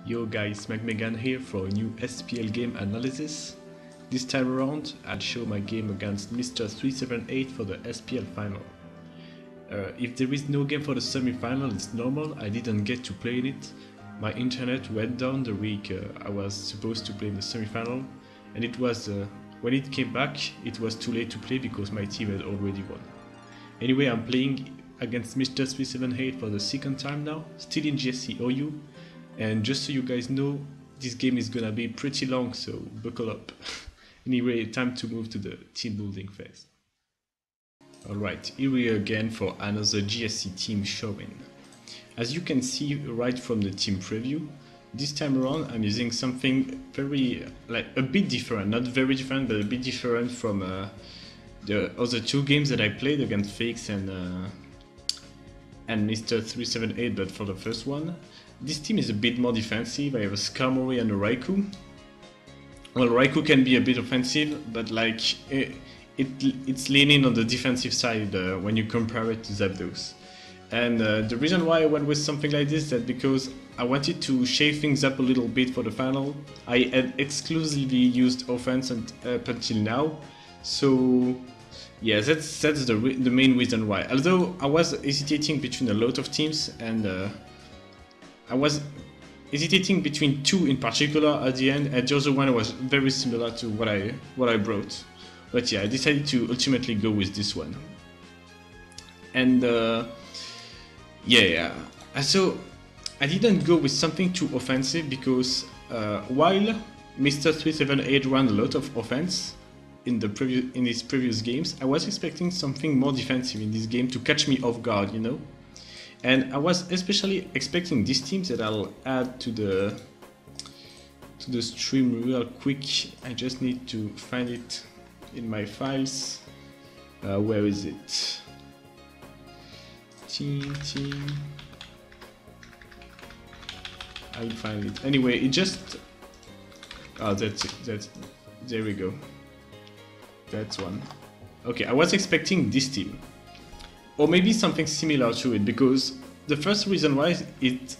Yo guys, McMeghan here for a new SPL game analysis. This time around, I'll show my game against Mr.378 for the SPL final. If there is no game for the semi-final, it's normal, I didn't get to play in it. My internet went down the week I was supposed to play in the semi-final, and it was, when it came back, it was too late to play because my team had already won. Anyway, I'm playing against Mr.378 for the second time now, still in GSC OU. And just so you guys know, this game is gonna be pretty long, so buckle up. Anyway, time to move to the team building phase. Alright, here we are again for another GSC team showing. As you can see right from the team preview, this time around I'm using something very, like a bit different, not very different, but a bit different from the other two games that I played against Fakes and Mr.378, but for the first one. This team is a bit more defensive. I have a Skarmory and a Raikou. Well, Raikou can be a bit offensive, but like it's leaning on the defensive side when you compare it to Zapdos. And the reason why I went with something like this is that because I wanted to shake things up a little bit for the final. I had exclusively used offense up until now, so yeah, that's the main reason why. Although I was hesitating between a lot of teams, and I was hesitating between two in particular at the end, and the other one was very similar to what I brought. But yeah, I decided to ultimately go with this one. And yeah, so I didn't go with something too offensive because while Mr.378 ran a lot of offense in his previous games, I was expecting something more defensive in this game to catch me off guard, you know. And I was especially expecting these teams that I'll add to the stream real quick. I just need to find it in my files. Where is it? Team. I'll find it. Anyway, it just... Oh, that's it. There we go. That's one. Okay, I was expecting this team. Or maybe something similar to it, because the first reason why it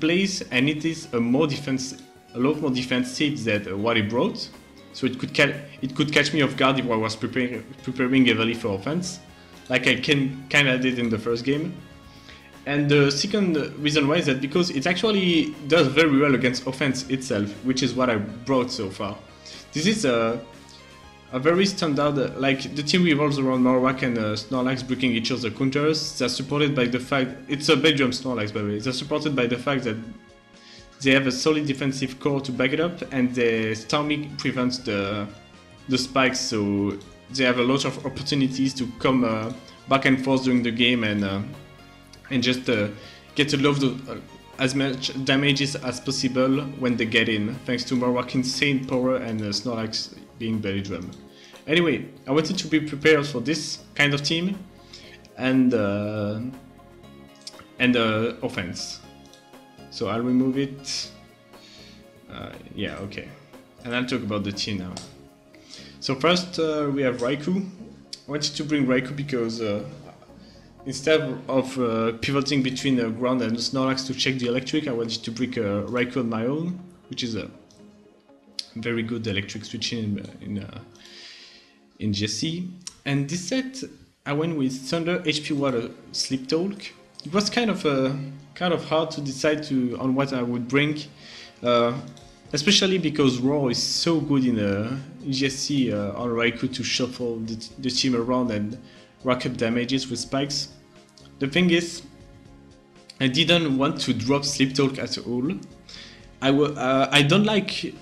plays and it is a lot more defensive than what it brought, so it could catch me off guard if I was preparing heavily for offense, like I kinda did in the first game. And the second reason why is that because it actually does very well against offense itself, which is what I brought so far. This is a very standard, like the team revolves around Marowak and Snorlax breaking each other's counters. They're supported by the fact, it's a Belgium Snorlax by the way, they're supported by the fact that they have a solid defensive core to back it up, and the Starmie prevents the spikes, so they have a lot of opportunities to come back and forth during the game and just get a lot of as much damages as possible when they get in, thanks to Marowak's insane power and Snorlax being Belgium. Anyway, I wanted to be prepared for this kind of team and offense. So I'll remove it. Yeah, okay. And I'll talk about the team now. So first we have Raikou. I wanted to bring Raikou because instead of pivoting between ground and Snorlax to check the electric, I wanted to bring Raikou on my own, which is a very good electric switching in GSC. And this set I went with Thunder, HP Water, Sleep Talk. It was kind of hard to decide on what I would bring, especially because Roar is so good in GSC on Raikou to shuffle the team around and rack up damages with spikes. The thing is, I didn't want to drop Sleep Talk at all. I don't like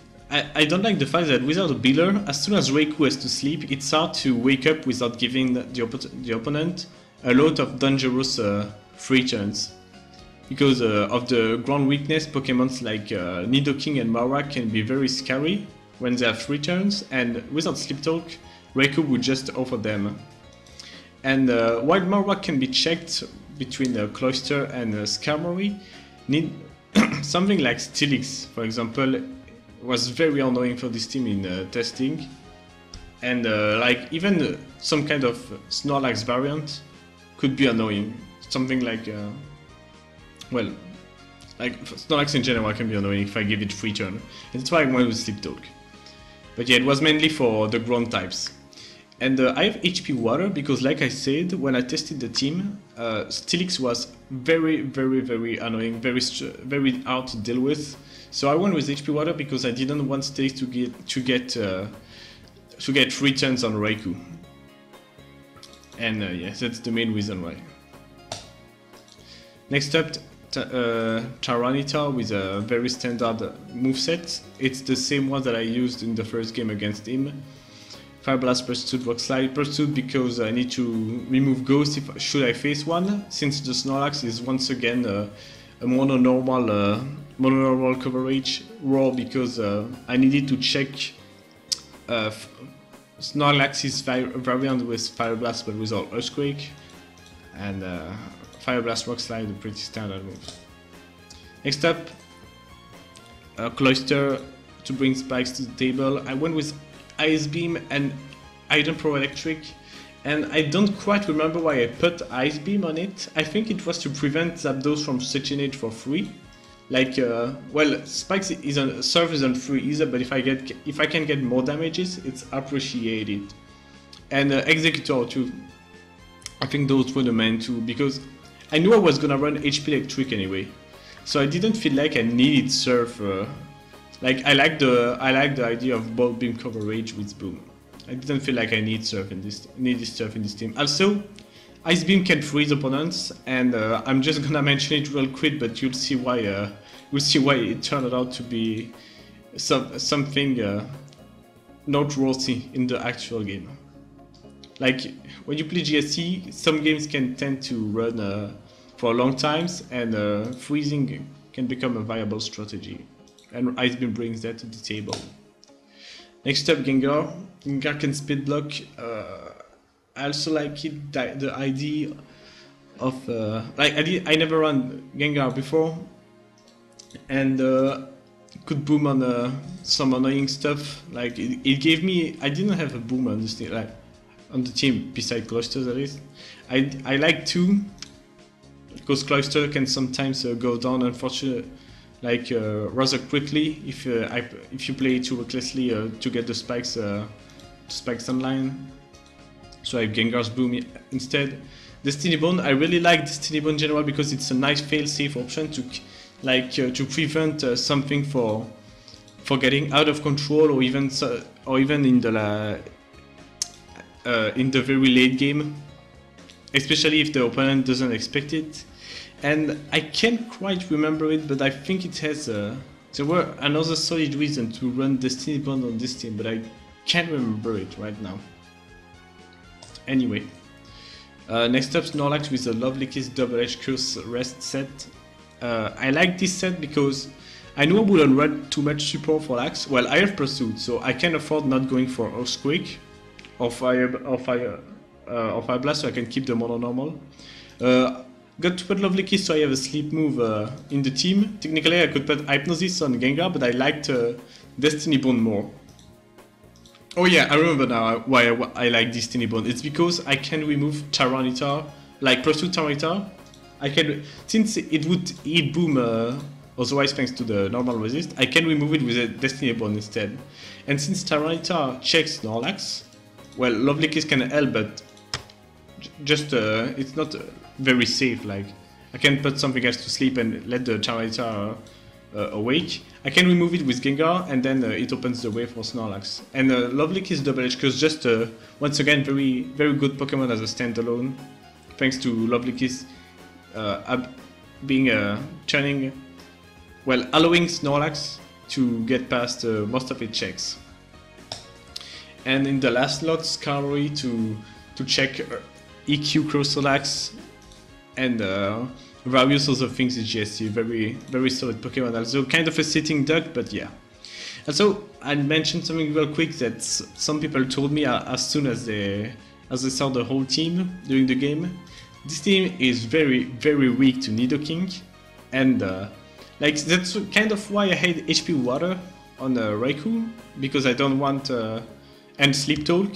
the fact that without a builder, as soon as Raikou has to sleep, it's hard to wake up without giving the opponent a lot of dangerous free turns. Because of the ground weakness, Pokemons like Nidoking and Marowak can be very scary when they have free turns, and without Sleep Talk, Raikou would just offer them. And while Marowak can be checked between Cloyster and Skarmory, something like Steelix, for example, was very annoying for this team in testing, and like even some kind of Snorlax variant could be annoying. Something like, well, Like, Snorlax in general can be annoying if I give it free turn. And that's why I went with Sleep Talk. But yeah, it was mainly for the ground types. And I have HP Water because, like I said, when I tested the team, Steelix was very annoying, very hard to deal with. So I went with HP Water because I didn't want Steelix to get free turns on Raikou. And yes, that's the main reason why. Next up, Tyranitar with a very standard moveset. It's the same one that I used in the first game against him. Fire Blast, Pursuit, Rock Slide, Pursuit because I need to remove Ghost should I face one, since the Snorlax is once again a mono-normal coverage. Roar because I needed to check Snorlax's variant with Fire Blast but without Earthquake, and Fire Blast, Rock Slide, a pretty standard moves. Next up, Cloyster to bring spikes to the table. I went with Ice Beam and Iron Pro Electric, and I don't quite remember why I put Ice Beam on it. I think it was to prevent Zapdos from switching it for free. Like, well, Spikes isn't free either, but if I can get more damages, it's appreciated. And Executor too. I think those were the main two because I knew I was gonna run HP Electric anyway, so I didn't feel like I needed Surf. Like I like the idea of Ball Beam coverage with Boom. I didn't feel like I need Surf in this team. Also, Ice Beam can freeze opponents, and I'm just gonna mention it real quick, but you'll see why it turned out to be something noteworthy in the actual game. Like when you play GSC, some games can tend to run for long times, and freezing can become a viable strategy. And Ice Beam brings that to the table. Next up, Gengar. Gengar can speed block. I also like it, the idea of like I never run Gengar before, and could boom on some annoying stuff. Like it gave me. I didn't have a boom on this thing, like on the team beside Cloyster, that is. I like two because Cloyster can sometimes go down, unfortunately. Like rather quickly if you play too recklessly to get the spikes online. So I have Gengar's Boom instead. Destiny Bone, I really like Destiny Bone in general because it's a nice fail-safe option to to prevent something for getting out of control, or even in the very late game, especially if the opponent doesn't expect it. And I can't quite remember it, but I think it has there were another solid reason to run Destiny Bond on this team, but I can't remember it right now. Anyway, next up, Snorlax with the Lovely Kiss Double Edge Curse Rest set. I like this set because I knew I wouldn't run too much support for Lax. Well, I have Pursuit, so I can afford not going for Earthquake or Fire Blast, so I can keep the mono normal. Got to put Lovely Kiss, so I have a sleep move in the team. Technically, I could put Hypnosis on Gengar, but I liked Destiny Bond more. Oh yeah, I remember now why I like Destiny Bond. It's because I can remove Tyranitar, like Pursuit Tyranitar. I can, since it would eat Boom, otherwise thanks to the normal resist, I can remove it with a Destiny Bond instead. And since Tyranitar checks Snorlax, well, Lovely Kiss can help, but just it's not very safe. Like I can put something else to sleep and let the Tyranitar awake. I can remove it with Gengar, and then it opens the way for Snorlax. And Lovely Kiss Double Edge Curse, just once again very good Pokemon as a standalone, thanks to Lovely Kiss being turning, well, allowing Snorlax to get past most of its checks. And in the last slot, Skarmory to check EQ Crosalax and various other things in GSC. Very solid Pokemon, also kind of a sitting duck, but yeah. Also, I mentioned something real quick that some people told me as soon as they saw the whole team during the game. This team is very weak to Nidoking, and like that's kind of why I hate HP Water on Raikou, because I don't want and Sleep Talk,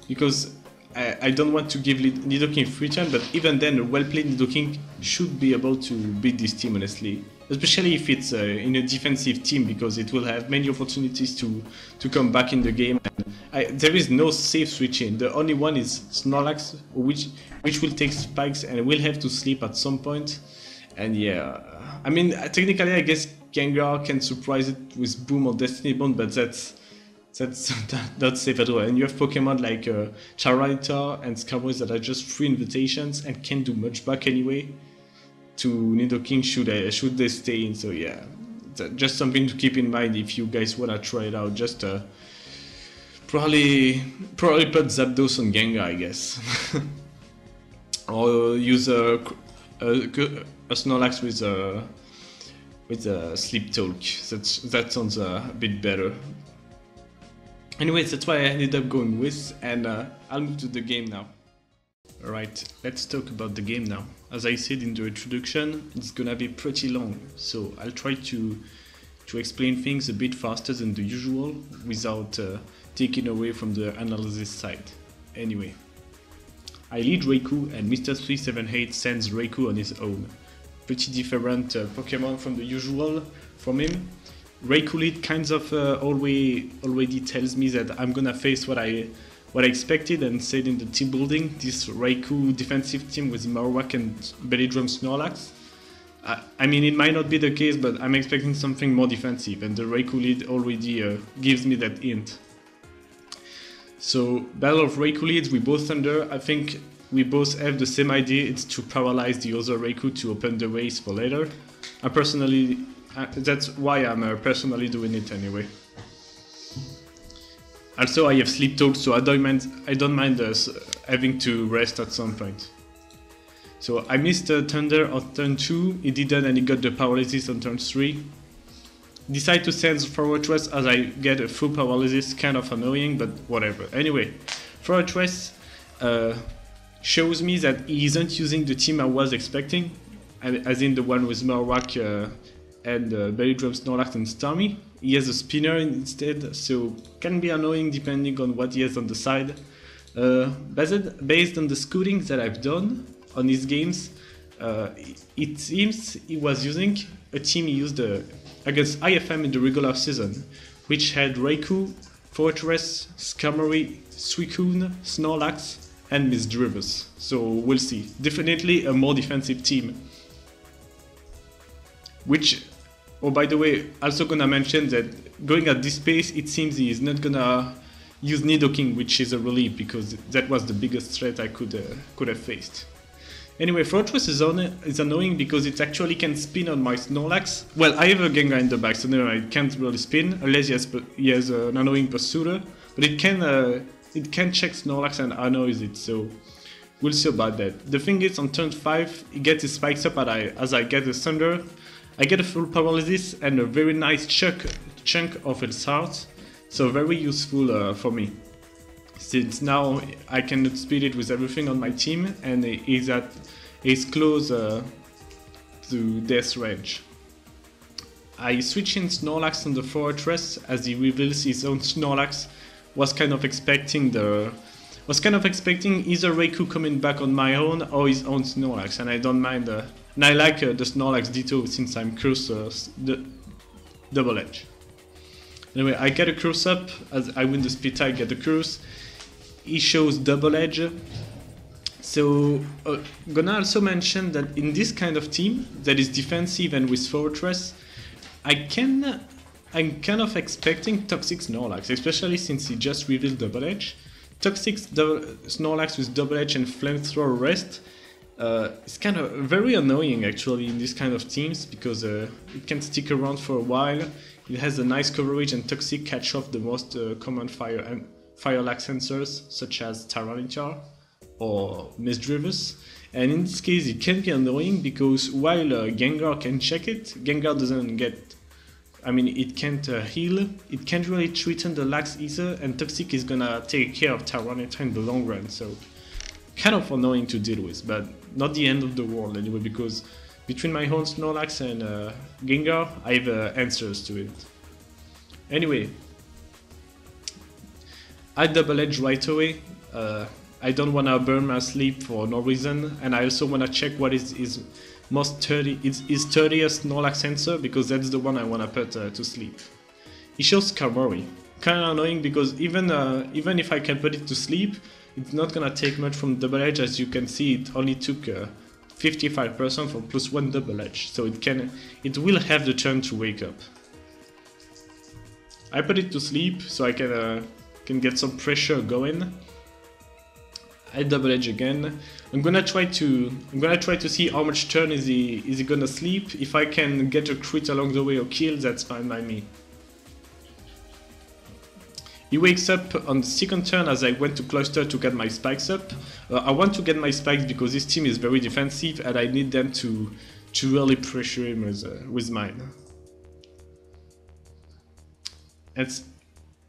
because I don't want to give Nidoking free turn, but even then, a well-played Nidoking should be able to beat this team, honestly. especially if it's in a defensive team, because it will have many opportunities to come back in the game. And there is no safe switching. The only one is Snorlax, which will take spikes and will have to sleep at some point. And yeah, I mean, technically I guess Gengar can surprise it with Boom or Destiny Bond, but that's not safe at all. And you have Pokemon like Charanitar and Skarmory that are just free invitations and can't do much back anyway to Nidoking should they stay in. So yeah, just something to keep in mind if you guys wanna try it out. Just probably put Zapdos on Gengar, I guess. Or use a Snorlax with a Sleep Talk. That sounds a bit better. Anyways, that's why I ended up going with, and I'll move to the game now. Alright, let's talk about the game now. As I said in the introduction, it's gonna be pretty long, so I'll try to explain things a bit faster than the usual without taking away from the analysis side. Anyway, I lead Raikou and Mr.378 sends Raikou on his own. Pretty different Pokemon from the usual from him. Raikou lead kind of already tells me that I'm gonna face what I expected and said in the team building. This Raikou defensive team with Marowak and Bellydrum Snorlax. I mean, it might not be the case, but I'm expecting something more defensive, and the Raikou lead already gives me that hint. So, Battle of Raikou leads, we both Thunder. I think we both have the same idea. It's to paralyze the other Raikou to open the race for later. That's why I'm personally doing it anyway. Also, I have Sleep Talk, so I don't mind having to rest at some point. So I missed Thunder on turn 2, he didn't, and he got the Paralysis on turn 3. Decide to send Fortress as I get a full Paralysis, kind of annoying, but whatever. Anyway, Fortress shows me that he isn't using the team I was expecting, as in the one with Marowak and Bellydrum, Snorlax and Starmie. He has a spinner instead, so can be annoying depending on what he has on the side. Based on the scouting that I've done on his games, it seems he was using a team he used against IFM in the regular season, which had Raikou, Fortress, Skarmory, Suicune, Snorlax and Misdreavus. So we'll see. Definitely a more defensive team. Which, oh by the way, also gonna mention that going at this pace, it seems he is not gonna use Nidoking, which is a relief because that was the biggest threat I could have faced. Anyway, Fortress is annoying because it actually can spin on my Snorlax. Well, I have a Gengar in the back, so no, I can't really spin unless he has an annoying Pursuiter. But it can check Snorlax and annoys it, so we'll see about that. The thing is, on turn 5, he gets his spikes up as I get the Thunder. I get a full Paralysis and a very nice chunk of its heart, so very useful for me. Since now I can speed it with everything on my team and he's close to death range. I switch in Snorlax on the Fortress as he reveals his own Snorlax. Was kind of expecting either Raikou coming back on my own or his own Snorlax, and I don't mind. And I like the Snorlax Ditto since I'm Curse the Double Edge. Anyway, I get a Curse up as I win the split tie, get the Curse. He shows Double Edge. So gonna also mention that in this kind of team that is defensive and with Fortress, I'm kind of expecting Toxic Snorlax, especially since he just revealed Double Edge. Toxic Snorlax with Double Edge and Flamethrower Rest is kind of very annoying actually in this kind of teams because it can stick around for a while. It has a nice coverage and Toxic catch off the most common Fire-like sensors such as Tyranitar or Misdreavus. And in this case it can be annoying because while Gengar can check it, Gengar doesn't get... I mean, it can't heal, it can't really threaten the Lax either, and Toxic is gonna take care of Tyranitar in the long run, so kind of annoying to deal with, but not the end of the world anyway, because between my own Snorlax and Gengar, I have answers to it. Anyway, I Double Edge right away. I don't wanna burn my sleep for no reason, and I also wanna check what is most sturdy, his sturdiest Snorlax answer, because that's the one I wanna put to sleep. He shows Skarmory. Kinda annoying because even if I can put it to sleep, it's not gonna take much from Double Edge. As you can see, it only took 55% for +1 Double Edge, so it will have the turn to wake up. I put it to sleep so I can get some pressure going. I Double Edge again. I'm gonna try to see how much turn is he gonna sleep. If I can get a crit along the way or kill, that's fine by me. He wakes up on the second turn as I went to cluster to get my spikes up. I want to get my spikes because this team is very defensive and I need them to really pressure him with mine.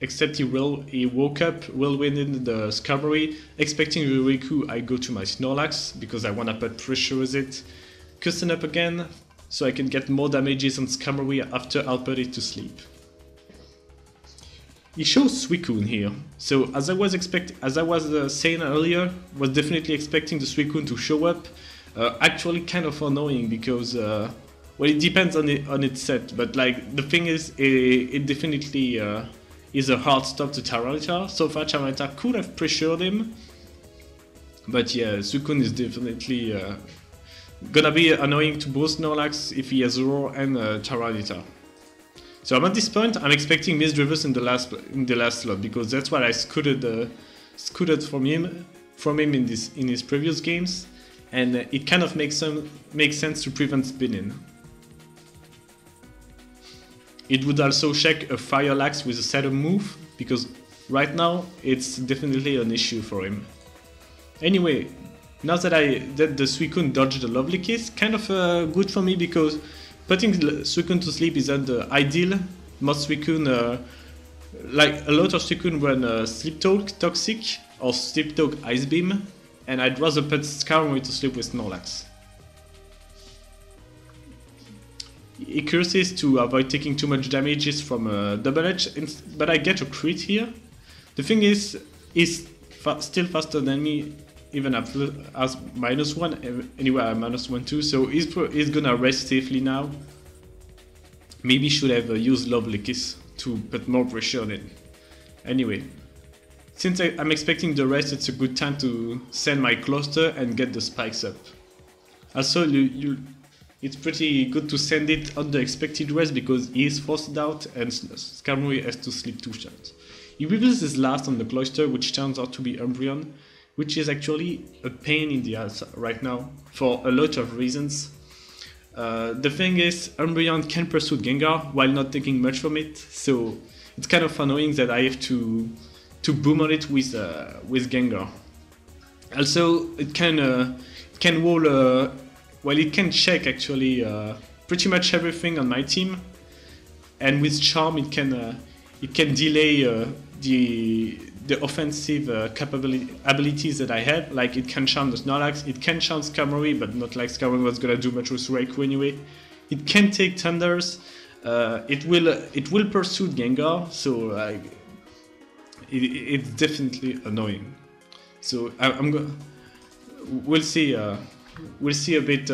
Except he woke up, whirlwinded the Skarmory. Expecting the Riku, I go to my Snorlax because I want to put pressure with it. Custom up again so I can get more damages on Skarmory after I'll put it to sleep. He shows Suicune here, so as I was saying earlier, was definitely expecting the Suicune to show up. Actually kind of annoying because, well, it depends on its set, but like the thing is, it definitely is a hard stop to Tyranitar. So far Tyranitar could have pressured him, but yeah, Suicune is definitely gonna be annoying to both Snorlax if he has Roar and Tyranitar. So I'm at this point, I'm expecting Misdrivers in the last slot because that's what I scooted from him in his previous games, and it kind of makes sense to prevent spinning. It would also check a Fire Lax with a setup move because right now it's definitely an issue for him. Anyway, now that the Suicune dodged the Lovely Kiss, kind of good for me because putting Suicune to sleep isn't ideal. Most Suicune, like a lot of Suicune run Sleep Talk Toxic or Sleep Talk Ice Beam, and I'd rather put Skarmory to sleep with Snorlax. He curses to avoid taking too much damages from Double Edge, but I get a crit here. The thing is, he's still faster than me, even as -1, anyway I'm -1 too, so he's gonna rest safely now. Maybe should have used Lovely Kiss to put more pressure on it. Anyway, since I'm expecting the rest, it's a good time to send my cluster and get the spikes up. Also, it's pretty good to send it on the expected rest because he is forced out and Skarmory has to sleep 2 shots. He reveals his last on the cluster, which turns out to be Umbreon, which is actually a pain in the ass right now for a lot of reasons. The thing is, Umbreon can pursue Gengar while not taking much from it, so it's kind of annoying that I have to boom on it with Gengar. Also, it can wall. Well, it can check actually pretty much everything on my team, and with Charm it can delay the offensive abilities that I have. Like it can charm the Snorlax, it can charm Skarmory, but not like Skarmory was gonna do much with Raikou anyway. It can take Thunders. It will pursue Gengar, so it's definitely annoying. So we'll see. We'll see a bit.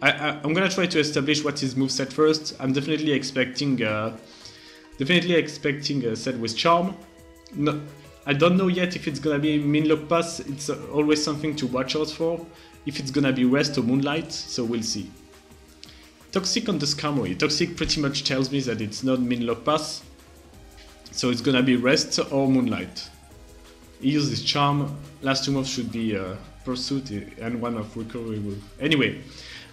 I'm gonna try to establish what his moveset first. I'm definitely expecting a set with Charm. No, I don't know yet if it's gonna be Minlock Pass. It's always something to watch out for. If it's gonna be Rest or Moonlight, so we'll see. Toxic on the Skarmory. Toxic pretty much tells me that it's not Minlock Pass, so it's gonna be Rest or Moonlight. He uses Charm. Last 2 moves should be Pursuit and one of Recovery move. Anyway,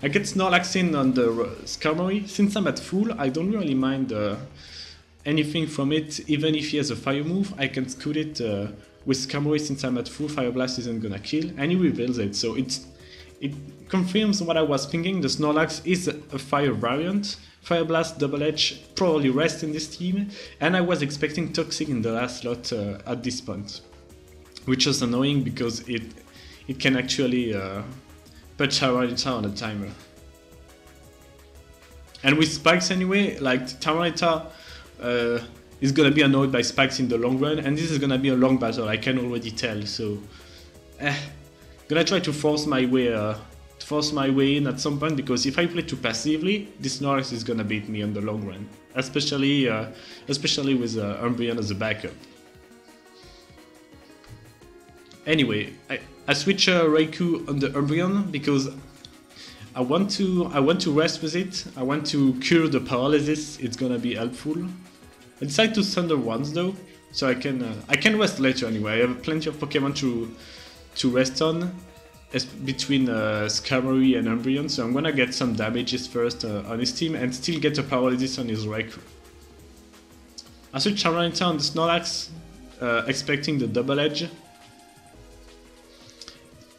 I get Snorlax in on the Skarmory. Since I'm at full, I don't really mind anything from it. Even if he has a fire move, I can scoot it with Skarmory. Since I'm at full, Fire Blast isn't gonna kill, and he reveals it. So it confirms what I was thinking. The Snorlax is a fire variant. Fire Blast, Double Edge, probably Rest in this team, and I was expecting Toxic in the last slot at this point, which is annoying because it can actually put Tyranitar on a timer. And with Spikes anyway, like Tyranitar is gonna be annoyed by Spikes in the long run, and this is gonna be a long battle, I can already tell, so gonna try to force my way force my way in at some point, because if I play too passively, this Snorlax is gonna beat me on the long run, especially with Umbreon as a backup. Anyway, I switch Raikou on the Umbreon because I want to rest with it. I want to cure the paralysis. It's gonna be helpful. I decide to Thunder once though, so I can rest later anyway. I have plenty of Pokemon to rest on, between Skarmory and Umbreon. So I'm gonna get some damages first on his team and still get a paralysis on his Raikou. I switch Charmander on the Snorlax, expecting the double edge,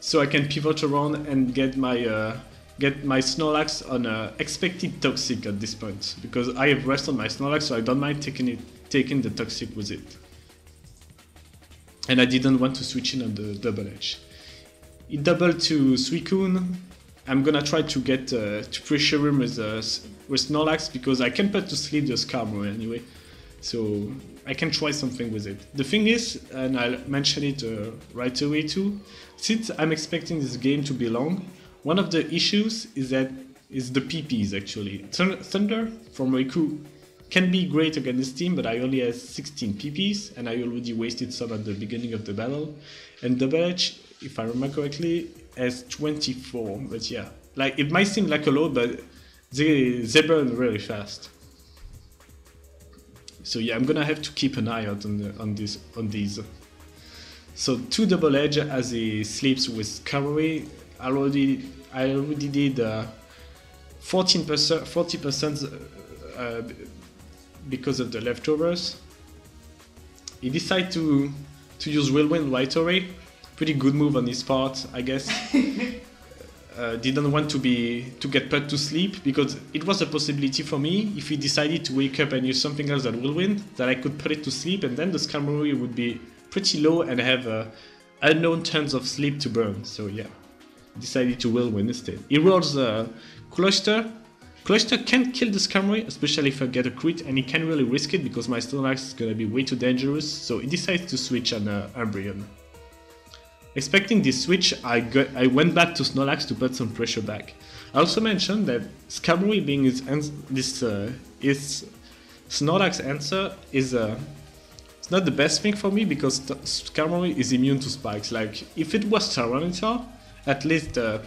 so I can pivot around and get my Snorlax on expected Toxic at this point, because I have rest on my Snorlax, so I don't mind taking the Toxic with it. And I didn't want to switch in on the double edge. It doubled to Suicune. I'm gonna try to get to pressure him with Snorlax, because I can put to sleep the Skarmory anyway, so I can try something with it. The thing is, and I'll mention it right away too, since I'm expecting this game to be long, one of the issues is the PPs actually. Thunder from Raikou can be great against this team, but I only have 16 PPs, and I already wasted some at the beginning of the battle. And Double Edge, if I remember correctly, has 24, but yeah. Like, it might seem like a lot, but they burn really fast. So yeah, I'm gonna have to keep an eye out on these. So 2 Double Edge as he sleeps with Skarmory. I already did 40% because of the leftovers. He decided to use Whirlwind right away. Pretty good move on his part, I guess. Didn't want to get put to sleep, because it was a possibility for me if he decided to wake up and use something else than Whirlwind, that I could put it to sleep, and then the Skarmory would be pretty low and have unknown tons of sleep to burn. So yeah, decided to Whirlwind instead. He rolls Cloyster. Cloyster can kill the Skarmory, especially if I get a crit, and he can't really risk it because my Snorlax is gonna be way too dangerous, so he decides to switch on Umbreon. Expecting this switch, I went back to Snorlax to put some pressure back. I also mentioned that Skarmory being his Snorlax answer is it's not the best thing for me, because Skarmory is immune to spikes. Like, if it was Tyranitar, at least I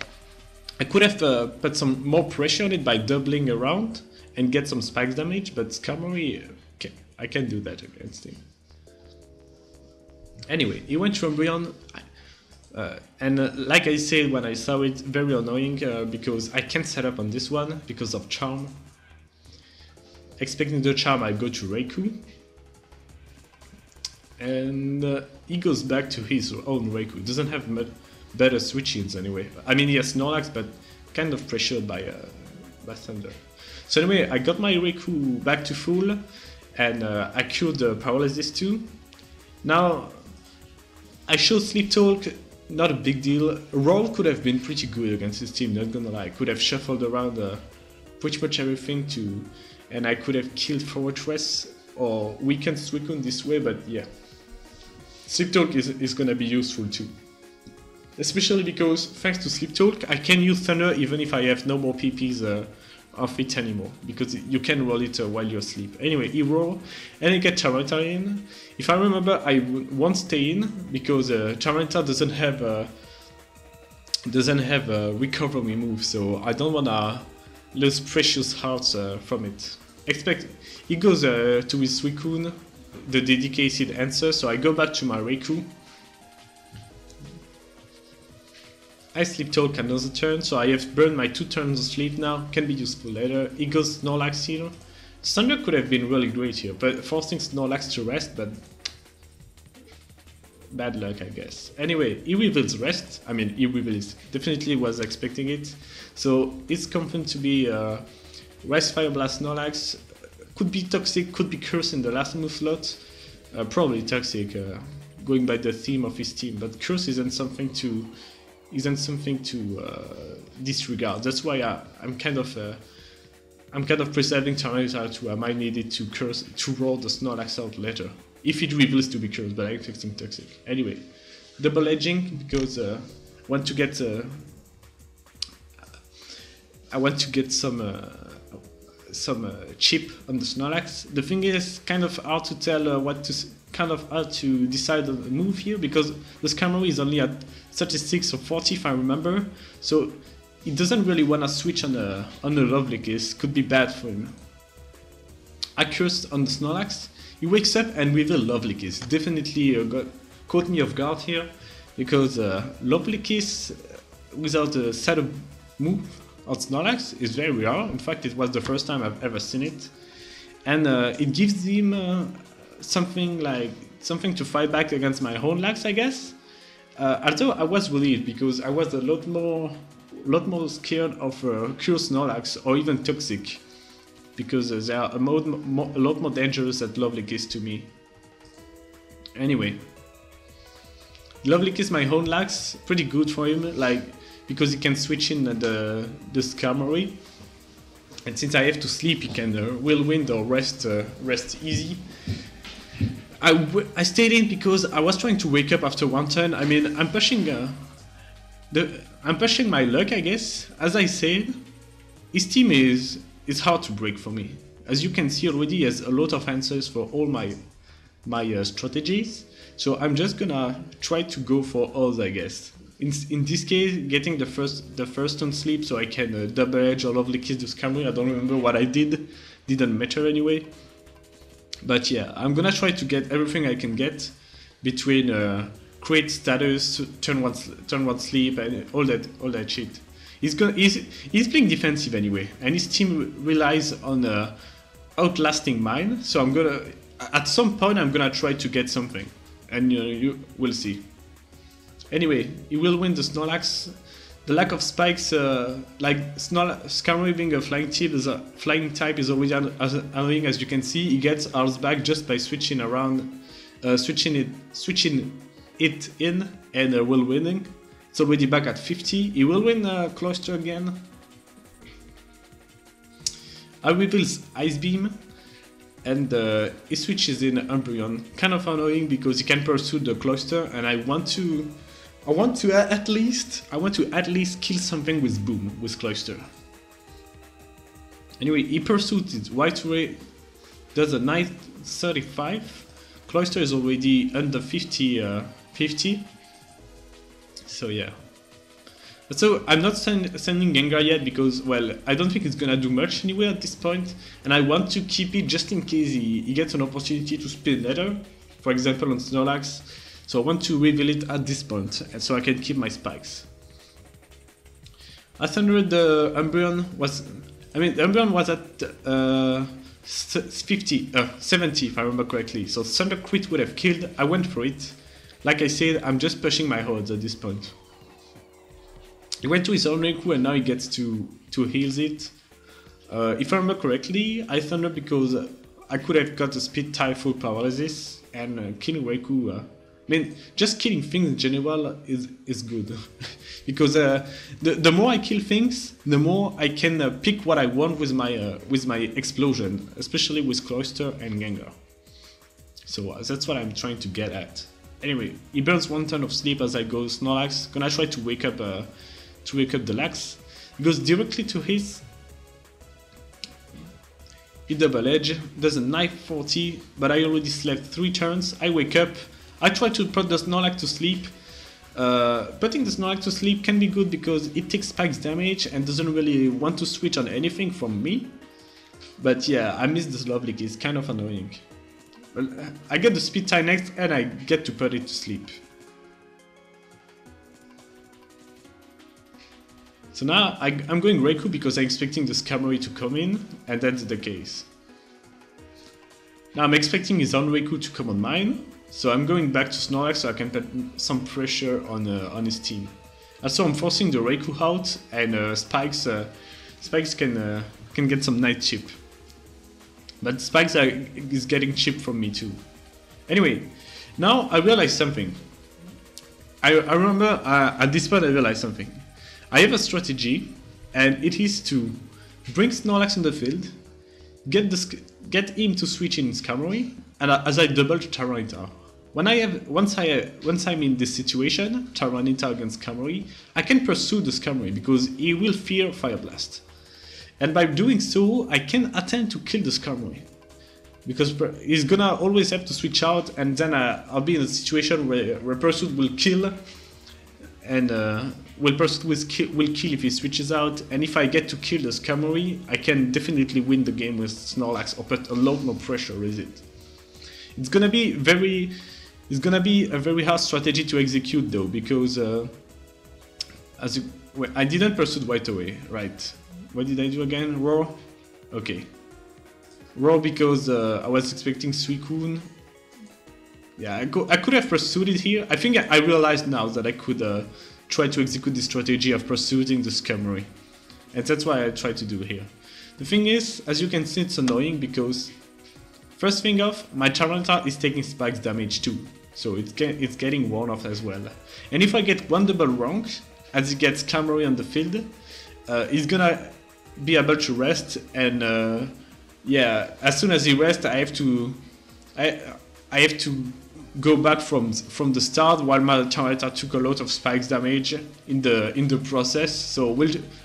could have put some more pressure on it by doubling around and get some spikes damage, but Skarmory, okay, I can't do that against him. Anyway, he went to Umbreon. Like I said when I saw it, very annoying because I can't set up on this one because of Charm. Expecting the Charm, I go to Raikou. And he goes back to his own Raikou. Doesn't have better switch-ins anyway. I mean, yes, Snorlax, but kind of pressured by Thunder. So anyway, I got my Raikou back to full, and I cured the paralysis too. Now, I showed Sleep Talk. Not a big deal. Roll could have been pretty good against his team, not gonna lie. Could have shuffled around pretty much everything and I could have killed Fortress or weakened Suicune this way, but yeah. Sleep Talk is gonna be useful too. Especially because, thanks to Sleep Talk, I can use Thunder even if I have no more PPs of it anymore, because you can roll it while you're asleep. Anyway, he roll, and I get Charmander in. If I remember, I won't stay in, because Charmander doesn't have a recover me move, so I don't wanna lose precious hearts from it. He goes to his Suicune, the dedicated answer, so I go back to my Raikou. I Sleep Talk another turn, so I have burned my 2 turns of sleep now, can be useful later. He goes Snorlax here. Thunder could have been really great here, but forcing Snorlax to rest, but bad luck, I guess. Anyway, he reveals rest. I mean, he reveals, definitely was expecting it. So it's confirmed to be Rest Fire Blast Snorlax. Could be Toxic, could be Curse in the last move slot. Probably Toxic, going by the theme of his team, but Curse isn't something to disregard. That's why I'm kind of preserving Tyranitar too. I might need it to curse to roll the Snorlax out later if it reveals to be cursed, but I'm fixing Toxic. Anyway, double edging because want to get I want to get some chip on the Snorlax. The thing is kind of hard to tell kind of hard to decide on the move here, because the Skarmory is only at 36 or 40 if I remember, so he doesn't really want to switch on a Lovely Kiss. Could be bad for him. I cursed on the Snorlax. He wakes up and with a Lovely Kiss. Definitely caught me off guard here, because Lovely Kiss without a setup move on Snorlax is very rare. In fact, it was the first time I've ever seen it, and it gives him something to fight back against my Hornlax, I guess. Although I was relieved, because I was a lot more scared of Cure Snorlax or even Toxic, because they are a lot more dangerous than Lovely Kiss to me. Anyway, Lovely Kiss my Hornlax, pretty good for him, because he can switch in the Skarmory, and since I have to sleep, he can Whirlwind or rest easy. I stayed in because I was trying to wake up after one turn. I mean, I'm pushing my luck, I guess. As I said, his team is hard to break for me. As you can see already, he has a lot of answers for all my strategies. So I'm just gonna try to go for all, I guess. In this case, getting the first on sleep so I can double edge or Lovely Kiss the Skarmory. I don't remember what I did. Didn't matter anyway. But yeah, I'm gonna try to get everything I can get between create status, turn one sleep, and all that shit. He's playing defensive anyway, and his team relies on outlasting mine. So at some point I'm gonna try to get something, and you will see. Anyway, he will win the Snorlax. The lack of spikes, Skarmory being a flying type is already annoying. As you can see, he gets ours back just by switching it in and will winning. It's already back at 50. He will win Cloyster again. I reveal Ice Beam, and he switches in Umbreon. Kind of annoying because he can pursue the Cloyster, and I want to at least kill something with Boom, with Cloyster. Anyway, he pursued it. White Ray does a nice 35. Cloyster is already under 50. So yeah. So I'm not sending Gengar yet because, well, I don't think it's gonna do much anyway at this point, and I want to keep it just in case he gets an opportunity to spin later, for example on Snorlax. So I want to reveal it at this point, so I can keep my spikes. I thundered the Umbreon the Umbreon was at 70 if I remember correctly, so Thunder Crit would have killed. I went for it. Like I said, I'm just pushing my odds at this point. He went to his own Raikou and now he gets to heal it. If I remember correctly, I thundered because I could have got a speed tie full paralysis, and killing Raikou, just killing things in general is good. Because the more I kill things, the more I can pick what I want with my explosion, especially with Cloyster and Gengar. So that's what I'm trying to get at. Anyway, he burns one turn of sleep as I go Snorlax. Gonna try to wake up the Lax. He goes directly to his. He double edge, does a knife 40, but I already slept 3 turns. I wake up. I try to put the Snorlax to sleep. Putting the Snorlax to sleep can be good because it takes spikes damage and doesn't really want to switch on anything from me. But yeah, I missed this Lovely Kiss, kind of annoying. Well, I get the speed tie next and I get to put it to sleep. So now I'm going Raikou because I'm expecting the Skarmory to come in, and that's the case. Now I'm expecting his own Raikou to come on mine, so I'm going back to Snorlax so I can put some pressure on his team. Also I'm forcing the Raikou out, and Spikes can get some nice chip. But Spikes is getting chip from me too. Anyway, now I realized something. I remember at this point I realized something. I have a strategy, and it is to bring Snorlax on the field, get him to switch in Skarmory, and as I double Tyranitar. Once I'm in this situation, Tyranitar against Skarmory, I can pursue the Skarmory because he will fear Fire Blast. And by doing so, I can attempt to kill the Skarmory. Because he's gonna always have to switch out, and then I'll be in a situation where Pursuit will kill, and Pursuit will kill if he switches out, and if I get to kill the Skarmory, I can definitely win the game with Snorlax or put a lot more pressure with it. It's gonna be a very hard strategy to execute though, because I didn't Pursuit right away, right? What did I do again? Roar? Okay. Roar because I was expecting Suicune. Yeah, I could have pursued it here. I think I realized now that I could try to execute the strategy of pursuing the Skarmory. And that's what I tried to do here. The thing is, as you can see, it's annoying because first thing off, my Tyranitar is taking spikes damage too. So it's getting worn off as well. And if I get one double wrong, as he gets Skarmory on the field, he's gonna be able to rest, and yeah, as soon as he rests, I have to go back from the start, while my Tyranitar took a lot of spikes damage in the process. So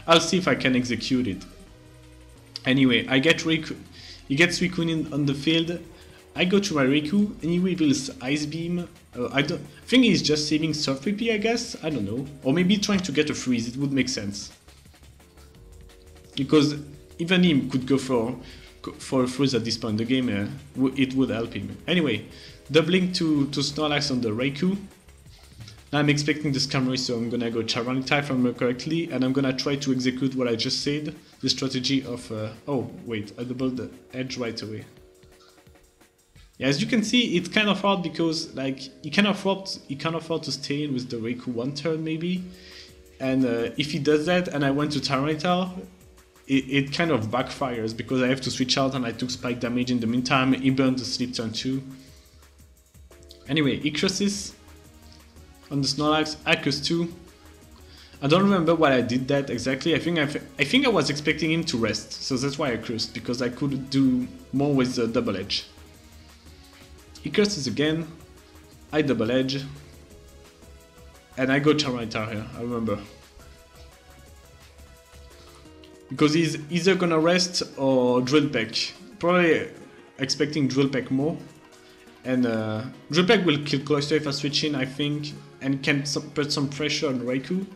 I'll see if I can execute it. Anyway, I get Riku. He gets Suicune on the field. I go to my Riku and he reveals Ice Beam. I think he's just saving Surf PP, I guess. I don't know, or maybe trying to get a freeze. It would make sense because even him could go for a freeze at this point in the game. It would help him. Anyway, doubling to Snorlax on the Raikou. Now I'm expecting the Skarmory, so I'm gonna go Tyranitar if I remember correctly, and I'm gonna try to execute what I just said, the strategy of oh wait, I doubled the edge right away. Yeah, as you can see, it's kind of hard because like he can afford to stay in with the Raikou one turn maybe, and if he does that and I went to Tyranitar, it kind of backfires because I have to switch out and I took spike damage in the meantime. He burned the sleep turn too. Anyway, he crosses on the Snorlax, I curse 2. I don't remember why I did that exactly. I think I was expecting him to rest, so that's why I cursed, because I could do more with the double edge. He curses again, I double edge, and I go Tyranitar here, I remember. Because he's either gonna rest or Drill Peck. Probably expecting Drill Peck more. And Drill Peck will kill Cloyster if I switch in, I think, and can put some pressure on Raikou.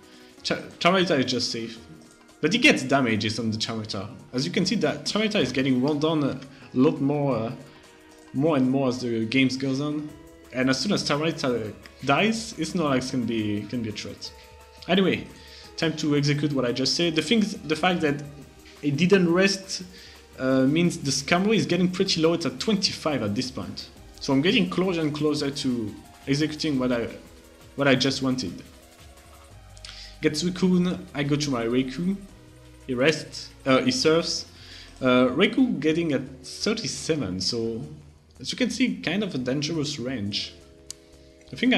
Tyranitar is just safe. But he gets damages on the Tyranitar. As you can see, that Tyranitar is getting run down a lot more and more as the games goes on. And as soon as Tyranitar dies, it's not like can be a threat. Anyway, time to execute what I just said. The fact that it didn't rest means the Skarmory is getting pretty low. It's at 25 at this point. So I'm getting closer and closer to executing what I just wanted. Get Suicune, I go to my Raikou. He rests, he surfs. Raikou getting at 37, so as you can see, kind of a dangerous range. I think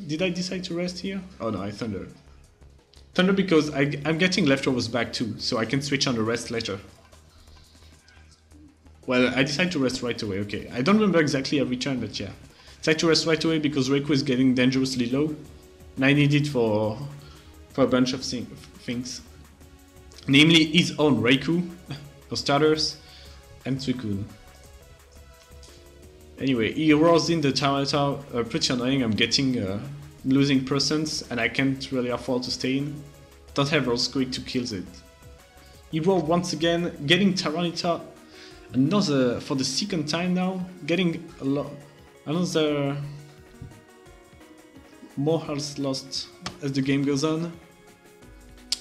did I decide to rest here? Oh no, I Thunder. Thunder because I'm getting leftovers back too, so I can switch on the rest later. Well, I decided to rest right away, okay. I don't remember exactly every turn, but yeah. Decided to rest right away because Raikou is getting dangerously low. And I need it for a bunch of things. Namely, his own Raikou, for starters, and Suicune. Anyway, he roars in the Tyranitar, pretty annoying. I'm getting losing percents, and I can't really afford to stay in. Don't have Earthquake to kill it. He roared once again, getting Tyranitar another, for the second time now, getting another more health lost as the game goes on.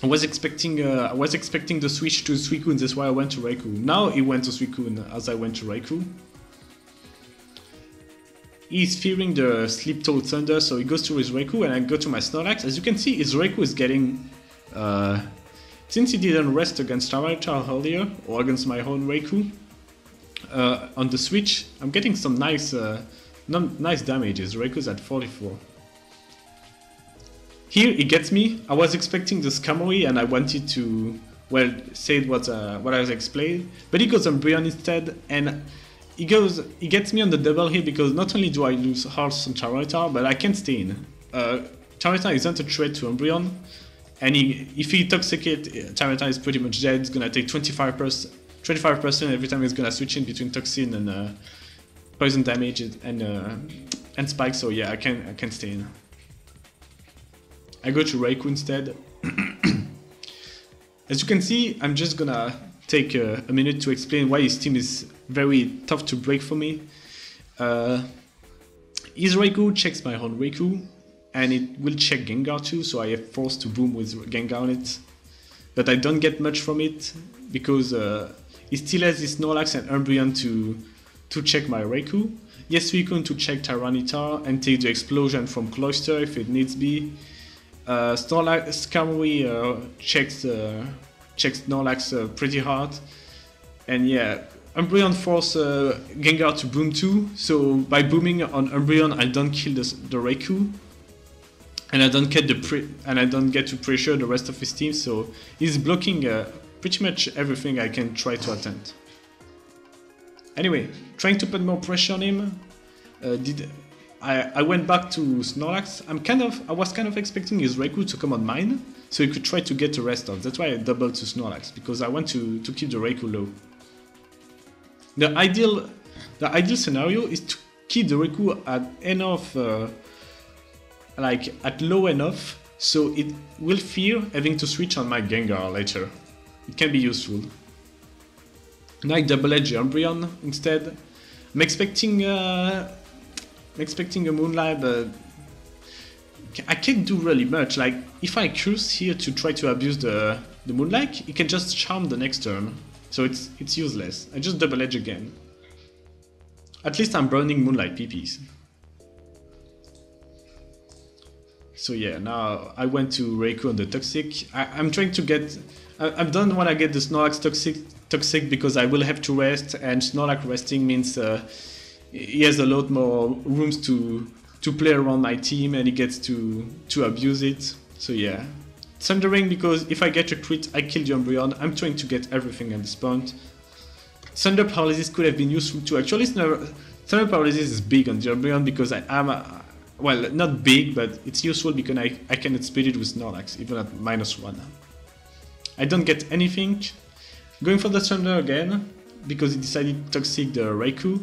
I was expecting the switch to Suicune, that's why I went to Raikou. Now he went to Suicune as I went to Raikou. He's fearing the Sleep Toad Thunder, so he goes to his Raikou and I go to my Snorlax. As you can see, his Raikou is getting... since he didn't rest against Tyranitar earlier, or against my own Raikou, on the switch, I'm getting some nice damages. Raikou's at 44. Here he gets me. I was expecting the Skarmory and I wanted to, well, say what I was explained, but he goes Umbreon instead, and he gets me on the double here because not only do I lose health on Tyranitar, but I can stay in. Tyranitar isn't a threat to Umbreon, And if he Toxicate, Tyranitar is pretty much dead. It's gonna take 25% every time he's gonna switch in between Toxin and poison damage and Spike. So yeah, I can stay in. I go to Raikou instead. As you can see, I'm just gonna take a minute to explain why his team is very tough to break for me. His Raikou checks my own Raikou, and it will check Gengar too, so I have forced to boom with Gengar on it. But I don't get much from it, because he still has this Snorlax and Umbreon to check my Raikou. Yes, Suicune to check Tyranitar and take the explosion from Cloyster if it needs be. Skarmory checks Snorlax pretty hard. And yeah, Umbreon force Gengar to boom too, so by booming on Umbreon I don't kill the Raikou. And I don't get to pressure the rest of his team, so he's blocking pretty much everything I can try to attempt. Anyway, trying to put more pressure on him. I went back to Snorlax. I was kind of expecting his Raikou to come on mine, so he could try to get the rest off. That's why I doubled to Snorlax, because I want to keep the Raikou low. The ideal scenario is to keep the Raikou at enough. At low enough, so it will fear having to switch on my Gengar later. It can be useful. Now I double edge Umbreon instead. I'm expecting a Moonlight, but I can't do really much. Like, if I curse here to try to abuse the Moonlight, it can just charm the next turn. So it's useless. I just double edge again. At least I'm burning Moonlight PPs. So yeah, now I went to Raikou on the Toxic. I'm trying to get... I don't want to get the Snorlax Toxic because I will have to rest, and Snorlax resting means he has a lot more rooms to play around my team, and he gets to abuse it. So yeah. Thundering because if I get a crit, I kill the Umbreon. I'm trying to get everything at this point. Thunder Paralysis could have been useful too. Actually, Thunder Paralysis is big on the Umbreon because I am... well, not big, but it's useful because I can speed it with Snorlax, even at -1. I don't get anything. Going for the Thunder again, because he decided to Toxic the Raikou.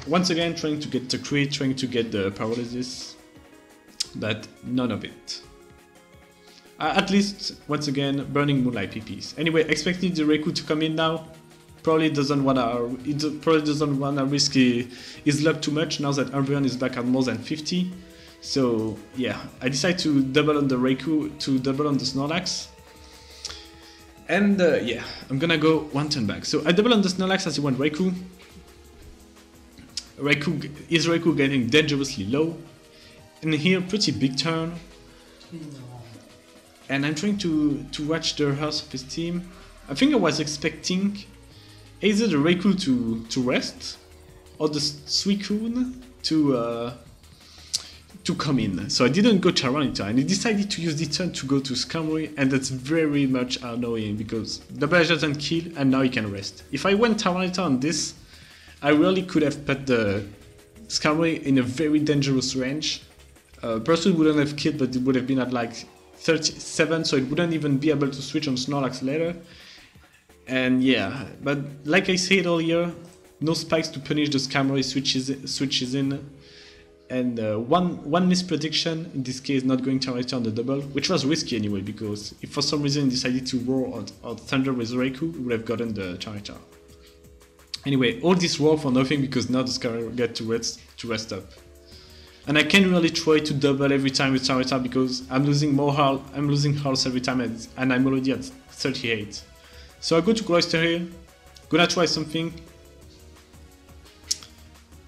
Once again, trying to get the crit, trying to get the Paralysis, but none of it. At least, once again, burning Moonlight PPs. Anyway, expecting the Raikou to come in now. Probably doesn't wanna risk his luck too much now that Umbreon is back at more than 50. So yeah, I decide to double on the Raikou, to double on the Snorlax. And yeah, I'm gonna go one turn back. So I double on the Snorlax as he went Raikou. Is Raikou getting dangerously low? And here, pretty big turn. And I'm trying to watch the health of his team. I think I was expecting either the Raikou to rest, or the Suicune to come in. So I didn't go Tyranitar, and he decided to use this turn to go to Skarmory, and that's very much annoying because the Badge doesn't kill, and now he can rest. If I went Tyranitar on this, I really could have put the Skarmory in a very dangerous range. Person wouldn't have killed, but it would have been at like 37, so it wouldn't even be able to switch on Snorlax later. And yeah, but like I said earlier, no spikes to punish the Skarmory switches in, and one misprediction, in this case not going Tyranitar on the double, which was risky anyway, because if for some reason he decided to roar or thunder with Raikou, he would have gotten the Tyranitar. Anyway, all this roar for nothing because now the Skarmory get to rest up. And I can't really try to double every time with Tyranitar because I'm losing health every time, and I'm already at 38. So I go to Cloyster here, gonna try something.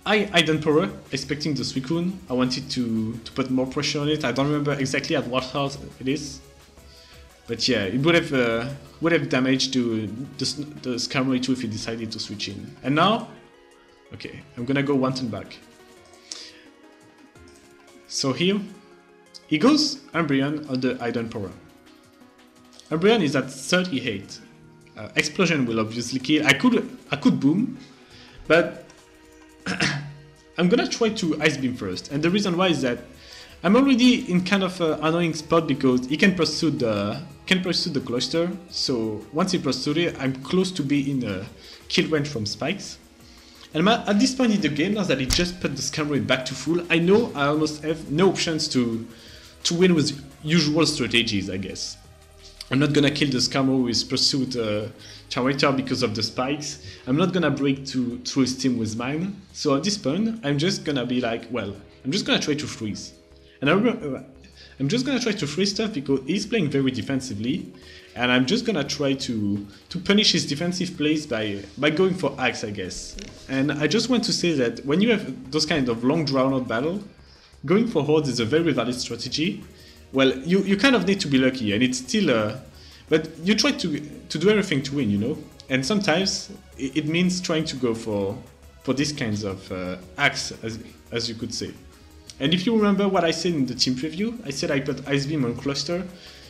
I done power, expecting the Suicune. I wanted to put more pressure on it. I don't remember exactly at what health it is. But yeah, it would have damaged the Skarmory too if he decided to switch in. And now, okay, I'm gonna go one turn back. So here, he goes Umbreon on the Hidden Power. Umbreon is at 38. Explosion will obviously kill. I could boom, but I'm gonna try to Ice Beam first. And the reason why is that I'm already in kind of an annoying spot because he can pursue the cluster. So once he pursues it, I'm close to be in a kill range from spikes. And at this point in the game, now that he just put the scam rate back to full, I know I almost have no options to win with usual strategies, I guess. I'm not gonna kill the scammer with pursuit character because of the spikes. I'm not gonna break through his team with mine. So at this point, I'm just gonna be like, well, I'm just gonna try to freeze. And I'm just gonna try to freeze stuff because he's playing very defensively. And I'm just gonna try to punish his defensive plays by going for axe, I guess. And I just want to say that when you have those kind of long drawn out battle, going for hordes is a very valid strategy. Well, you kind of need to be lucky, and it's still but you try to do everything to win, you know. And sometimes it means trying to go for these kinds of axe, as you could say. And if you remember what I said in the team preview, I said I put Ice Beam on cluster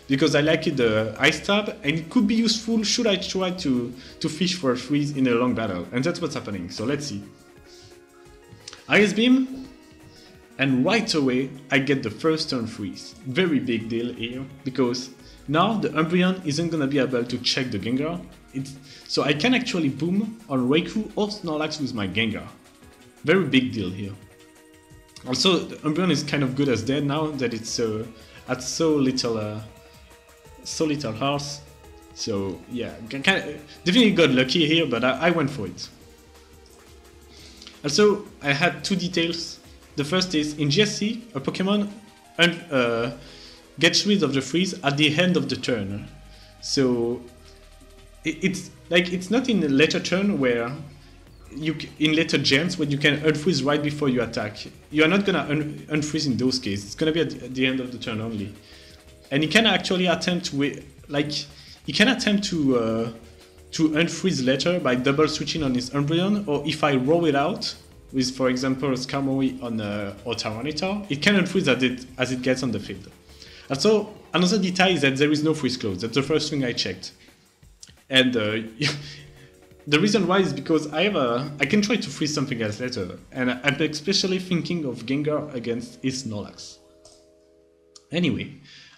because I like it the Ice Stab, and it could be useful should I try to fish for a freeze in a long battle. And that's what's happening. So let's see. Ice Beam. And right away, I get the first turn freeze. Very big deal here, because now the Umbreon isn't gonna be able to check the Gengar. So I can actually boom on Raikou or Snorlax with my Gengar. Very big deal here. Also, the Umbreon is kind of good as dead now that it's at so little health. So yeah, definitely got lucky here, but I went for it. Also, I had two details. The first is, in GSC, a Pokemon gets rid of the freeze at the end of the turn. So it's not in the later turn where in later gens when you can unfreeze right before you attack. You are not gonna unfreeze in those cases. It's gonna be at the end of the turn only. And he can actually attempt to unfreeze later by double switching on his Umbreon, or if I roll it out with, for example, Skarmory on or Tyranitar, it can unfreeze as it gets on the field. Also, another detail is that there is no freeze close. That's the first thing I checked. And the reason why is because I can try to freeze something else later, and I'm especially thinking of Gengar against his Snorlax. Anyway,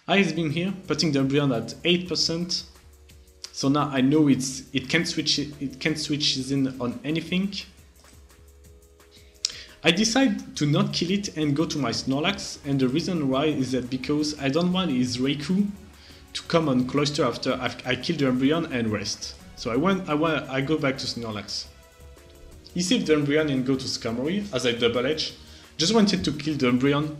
Ice Beam here, putting the Umbreon at 8%. So now I know it can switch in on anything. I decide to not kill it and go to my Snorlax, and the reason why is that because I don't want his Raikou to come on cluster after I kill the Umbreon and rest. So I go back to Snorlax. He saved the Umbreon and go to Skarmory as I double edge. Just wanted to kill the Umbreon.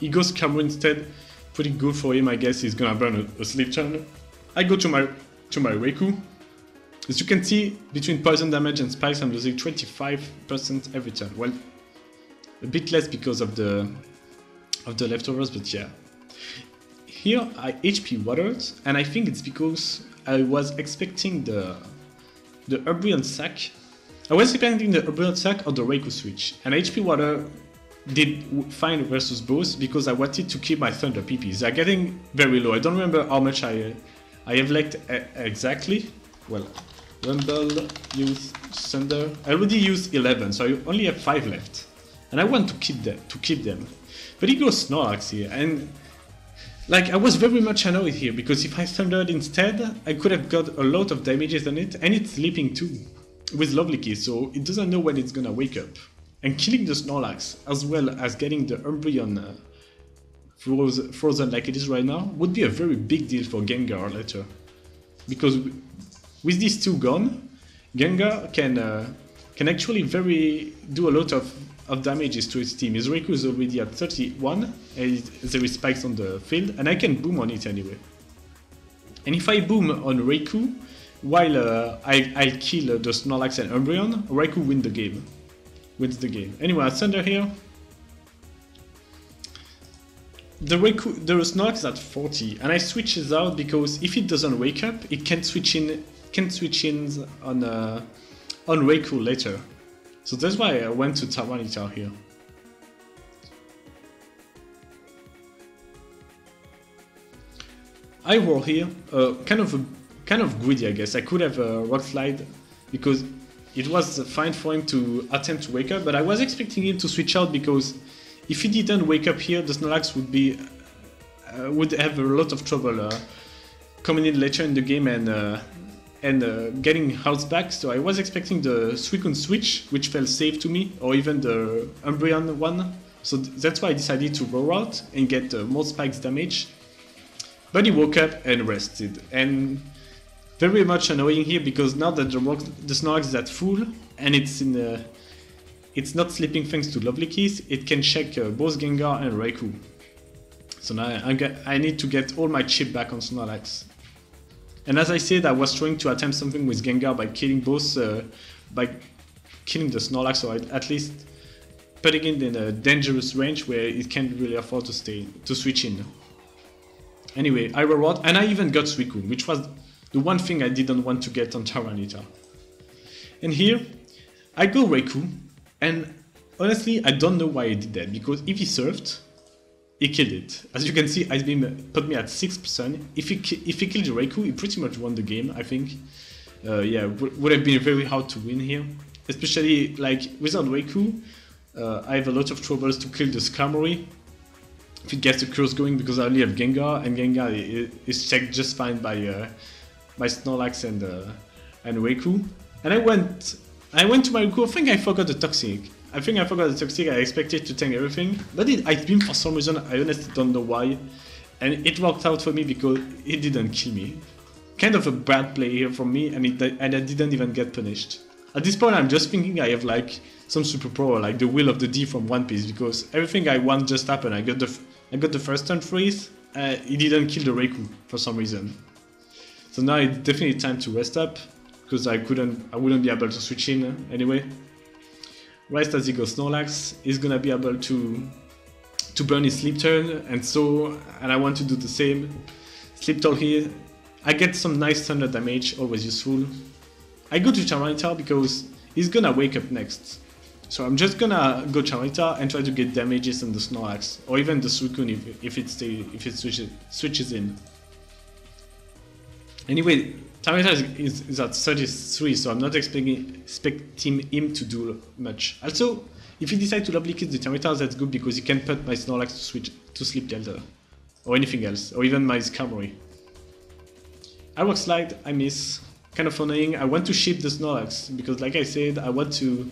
He goes Skarmory instead. Pretty good for him, I guess. He's gonna burn a sleep turn. I go to my Raikou. As you can see, between poison damage and spikes, I'm losing 25% every turn. Well, a bit less because of the leftovers, but yeah. Here I HP watered, and I think it's because I was expecting the Umbreon sack. I was expecting the Umbreon sack or the Raikou switch, and HP water did fine versus both because I wanted to keep my Thunder PPs. They're getting very low. I don't remember how much I have left exactly. Well, Rumble, use Thunder. I already used 11, so I only have 5 left, and I want to keep them. But he goes Snorlax here, and like I was very much annoyed here because if I Thundered instead, I could have got a lot of damages on it, and it's sleeping too with Lovely Kiss, so it doesn't know when it's gonna wake up. And killing the Snorlax as well as getting the Umbreon frozen like it is right now would be a very big deal for Gengar later, because with these two gone, Gengar can actually do a lot of damages to his team. His Raikou is already at 31, and there is spikes on the field, and I can boom on it anyway. And if I boom on Raikou, while I'll kill the Snorlax and Umbreon, Raikou wins the game. Anyway, I Thunder here. The Snorlax is at 40, and I switch it out because if it doesn't wake up, it can switch in on Raikou later. So that's why I went to Tyranitar here. I roll here, kind of greedy, I guess. I could have a Rock Slide because it was fine for him to attempt to wake up, but I was expecting him to switch out because if he didn't wake up here, the Snorlax would have a lot of trouble coming in later in the game and getting health back. So I was expecting the Suicune switch, which felt safe to me, or even the Umbreon one. So that's why I decided to roll out and get more spikes damage. But he woke up and rested, and very much annoying here because now that the Snorlax is at full and it's not sleeping thanks to Lovely Keys, it can check both Gengar and Raikou. So now I need to get all my chip back on Snorlax. And as I said, I was trying to attempt something with Gengar by killing by killing the Snorlax, or at least putting it in a dangerous range where it can't really afford to switch in. Anyway, I reward, and I even got Suicune, which was the one thing I didn't want to get on Tyranitar. And here, I go Raikou, and honestly, I don't know why I did that, because if he surfed, he killed it. As you can see, Ice Beam put me at 6%. If he killed Raikou, he pretty much won the game, I think. Yeah, would have been very hard to win here. Especially, like, without Raikou, I have a lot of troubles to kill the Skarmory if it gets the curse going, because I only have Gengar, and Gengar is checked just fine by Snorlax and Raikou. And I went to my Raikou. I think I forgot the Toxic. I expected to tank everything, but Ice Beam for some reason. I honestly don't know why, and it worked out for me because it didn't kill me. Kind of a bad play here from me, and I didn't even get punished. At this point, I'm just thinking I have like some superpower, like the Will of the D from One Piece, because everything I want just happened. I got the first turn freeze. He didn't kill the Raikou for some reason. So now it's definitely time to rest up, because I wouldn't be able to switch in anyway. Rest as he goes Snorlax. He's gonna be able to burn his sleep turn, and I want to do the same. Sleep Toll here. I get some nice thunder damage, always useful. I go to Tyranitar because he's gonna wake up next. So I'm just gonna go Tyranitar and try to get damages on the Snorlax, or even the Suicune if it switches in. Anyway, Tyranitar is at 33, so I'm not expecting him to do much. Also, if he decides to Lovely Kiss the Tyranitar, that's good because he can put my Snorlax to Sleep Delta, or anything else, or even my Skarmory. I Rock Slide, I miss. Kind of annoying. I want to ship the Snorlax because, like I said, I want to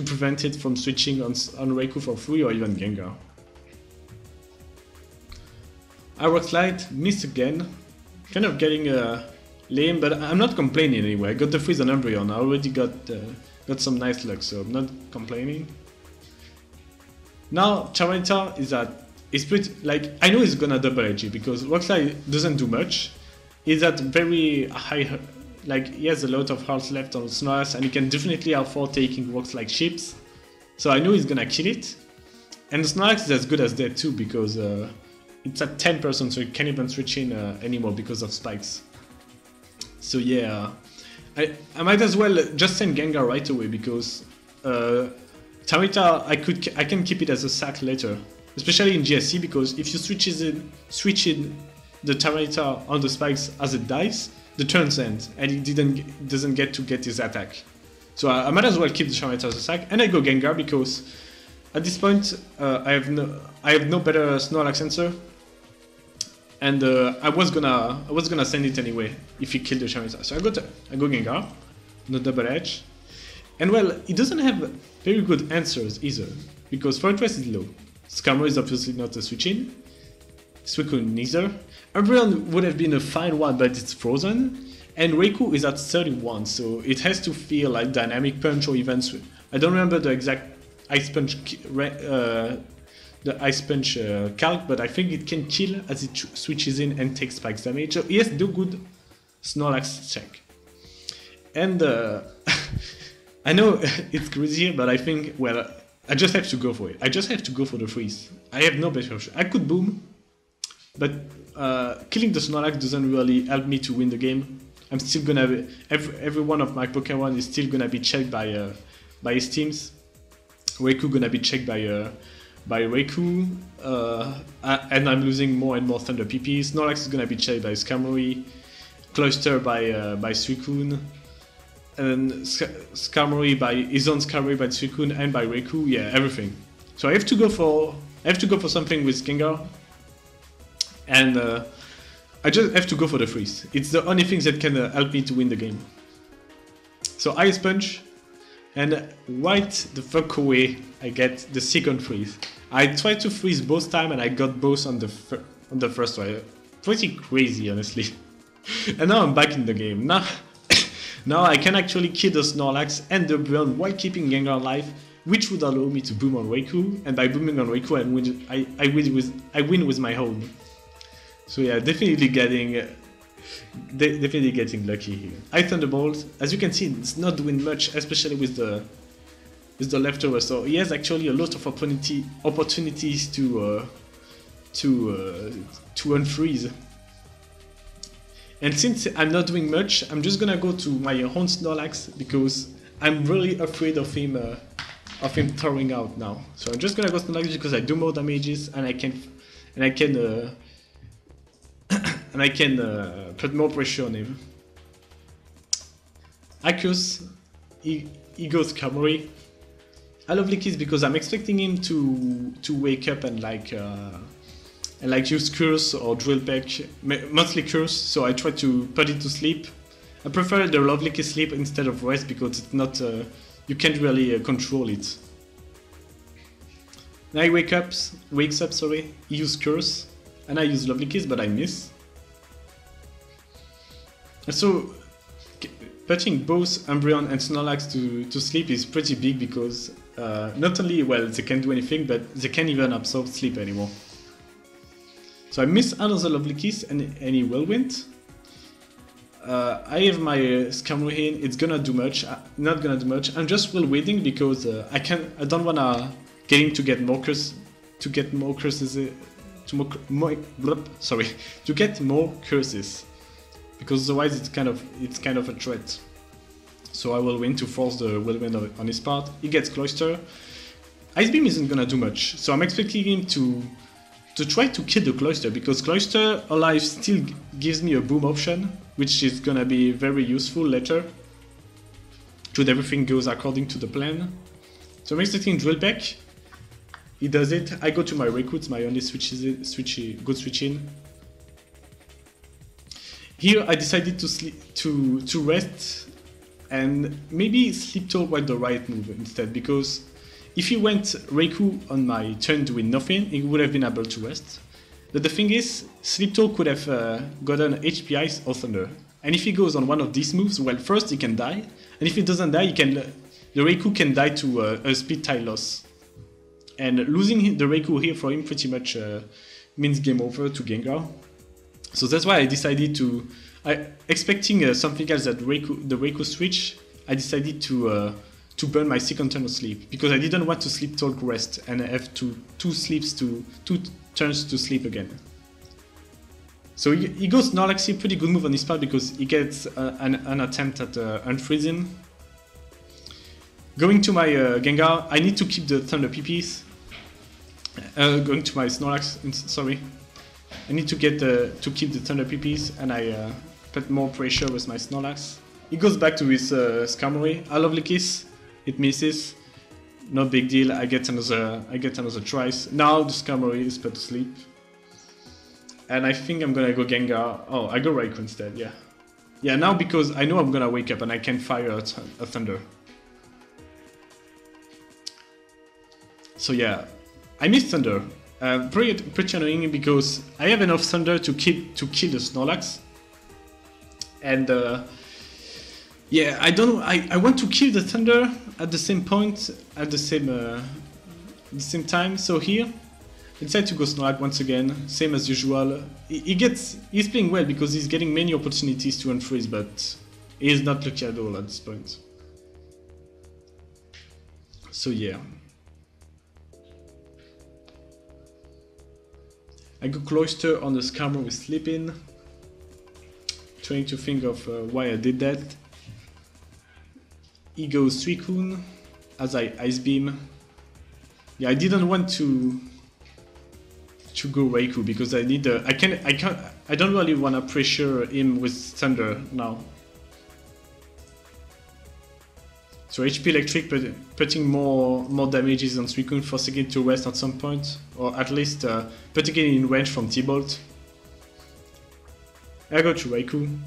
prevent it from switching on Raikou for free or even Gengar. I Rock Slide, miss again. Kind of getting lame, but I'm not complaining anyway. I got the freeze on Umbreon. I already got some nice luck, so I'm not complaining. Now Tyranitar is pretty, like, I know he's gonna double edge because Rock Slide doesn't do much. He's at very high. Like, he has a lot of health left on Snorlax, and he can definitely afford taking rocks like chips. So I know he's gonna kill it. And Snorlax is as good as dead too, because it's at 10%, so it can't even switch in anymore because of spikes. So yeah, I might as well just send Gengar right away, because Tyranitar, I can keep it as a sack later. Especially in GSC, because if you switch in the Tyranitar on the spikes as it dies, the turns end, and he doesn't get his attack. So I might as well keep the Tyranitar as a sack, and I go Gengar because at this point I have no better Snorlax answer, and I was gonna send it anyway if he killed the Tyranitar. So I go Gengar, no double edge, and well, he doesn't have very good answers either because Fortress is low. Skarmory is obviously not a switch in. Suicune neither. Umbreon would have been a fine one, but it's frozen. And Raikou is at 31, so it has to feel like Dynamic Punch or even I don't remember the exact Ice Punch calc, but I think it can kill as it switches in and takes spikes damage. So he has no good Snorlax check. And I know it's crazy, but I think, well, I just have to go for it. I just have to go for the freeze. I have no better option. I could boom, but killing the Snorlax doesn't really help me to win the game. I'm still gonna be, every one of my Pokemon is still gonna be checked by his teams. Raikou gonna be checked by Raikou, and I'm losing more and more Thunder PP. Snorlax is gonna be checked by Skarmory, Cloyster by Suicune, and Skarmory by his own Skarmory by Suicune and by Raikou. Yeah, everything. So I have to go I have to go for something with Gengar, and I just have to go for the freeze. It's the only thing that can help me to win the game. So Ice Punch, and right the fuck away I get the second freeze. I tried to freeze both times and I got both on the first try. Pretty crazy, honestly. And now I'm back in the game. Now I can actually kill the Snorlax and the Burn while keeping Gengar alive, which would allow me to boom on Raikou, and by booming on Raikou I win with my home. So yeah, definitely getting lucky here. I Thunderbolt, as you can see, it's not doing much, especially with the leftover. So he has actually a lot of opportunities to unfreeze. And since I'm not doing much, I'm just gonna go to my own Snorlax because I'm really afraid of him throwing out now. So I'm just gonna go Snorlax because I do more damages and I can put more pressure on him. Arceus, he goes Kamori. I love Lickies because I'm expecting him to wake up and like use Curse or Drill Peck, mostly Curse, so I try to put it to sleep. I prefer the Lovely Kiss sleep instead of rest because it's not, you can't really control it. Now he wakes up, he uses Curse, and I use Lovely Kiss, but I miss. And so, putting both Umbreon and Snorlax to sleep is pretty big because not only, well, they can't do anything, but they can't even absorb sleep anymore. So I miss another Lovely Kiss and any Whirlwind. I have my Skarmory here, it's gonna do much, not gonna do much. I'm just waiting because I don't wanna get him to get more curses, to get more curses. Because otherwise it's kind of a threat. So I will win to force the Whirlwind on his part. He gets Cloyster. Ice Beam isn't gonna do much, so I'm expecting him to try to kill the Cloyster, because Cloyster alive still gives me a boom option, which is gonna be very useful later, should everything goes according to the plan. So I'm expecting Drill Peck. He does it. I go to my Raikou, it's my only good switch in. Here I decided to rest and maybe Sleep Talk was the right move instead, because if he went Raikou on my turn doing nothing, he would have been able to rest. But the thing is, Sleep Talk could have gotten HP Ice or Thunder. And if he goes on one of these moves, well, first he can die, and if he doesn't die, the Raikou can die to a speed tie loss. And losing the Raikou here for him pretty much means game over to Gengar. So that's why I decided expecting something else that the Raikou switch, I decided to burn my second turn of sleep, because I didn't want to Sleep Talk rest and have two turns to sleep again. So he goes Snorlax here, pretty good move on his part because he gets an attempt at unfreezing. Going to my Gengar, I need to keep the Thunder PPs. Going to my Snorlax, sorry. I need to keep the Thunder PPs, and I put more pressure with my Snorlax. He goes back to his Skarmory. I Lovely Kiss. It misses. No big deal. I get another tries. Now the Skarmory is put to sleep. And I think I'm gonna go Gengar. Oh, I go Raikou instead. Yeah. Yeah. Now because I know I'm gonna wake up and I can fire a Thunder. So yeah, I missed Thunder. Pretty annoying because I have enough Thunder to kill the Snorlax, and yeah, I want to kill the Thunder at the same point, at the same time. So here, I decide to go Snorlax once again, same as usual. He's playing well because he's getting many opportunities to unfreeze, but he is not lucky at all at this point. So yeah. I go Cloyster on the Skarmory with Sleeping. Trying to think of why I did that. He goes Suicune as I Ice Beam. Yeah, I didn't want to go Raikou because I need I don't really want to pressure him with Thunder now. So HP Electric putting more damages on Suicune, forcing it to rest at some point, or at least putting it in range from T-Bolt. I go to Raikou.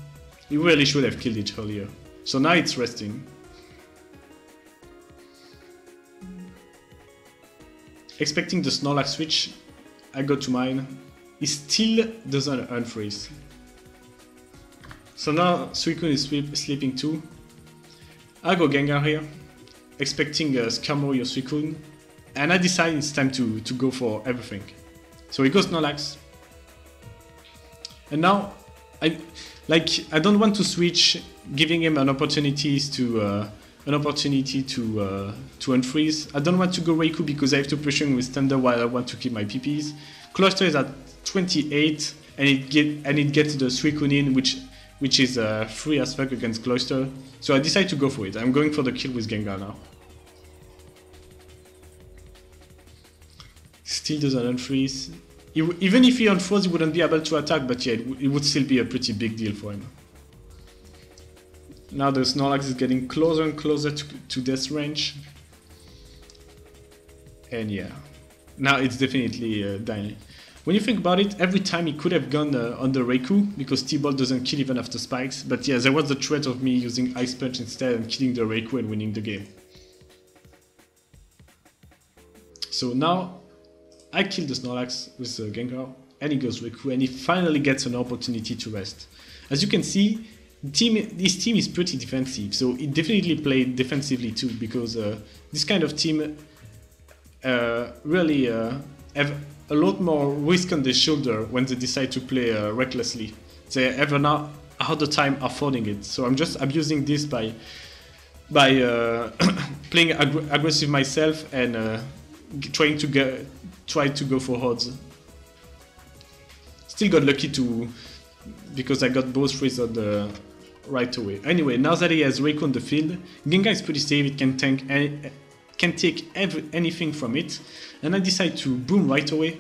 He really should have killed it earlier. So now it's resting. Expecting the Snorlax switch, I go to mine. He still doesn't unfreeze. So now Suicune is sleeping too. I go Gengar here, expecting a Skarmory or Suicune, and I decide it's time to go for everything. So he goes Snorlax. And now, I don't want to switch, giving him an opportunity to unfreeze. I don't want to go Raikou because I have to push him with Thunder while I want to keep my PPs. Cluster is at 28, and it gets the Suicune in, which is free as fuck against Cluster. So I decide to go for it. I'm going for the kill with Gengar now. Still doesn't unfreeze. Even if he unfroze, he wouldn't be able to attack, but yeah, it would still be a pretty big deal for him. Now the Snorlax is getting closer and closer to death range. And yeah, now it's definitely dying. When you think about it, every time he could have gone on the Raikou, because T-Ball doesn't kill even after spikes, but yeah, there was the threat of me using Ice Punch instead and killing the Raikou and winning the game. So now, I kill the Snorlax with Gengar, and he goes Raikou, and he finally gets an opportunity to rest. As you can see, this team is pretty defensive, so it definitely played defensively too, because this kind of team really have a lot more risk on their shoulder when they decide to play recklessly. They have a harder time affording it, so I'm just abusing this by playing aggressive myself and try to go for odds. Still got lucky because I got both freeze on the right away. Anyway, now that he has Raikou on the field, Gengar is pretty safe. It can tank can take anything from it, and I decide to boom right away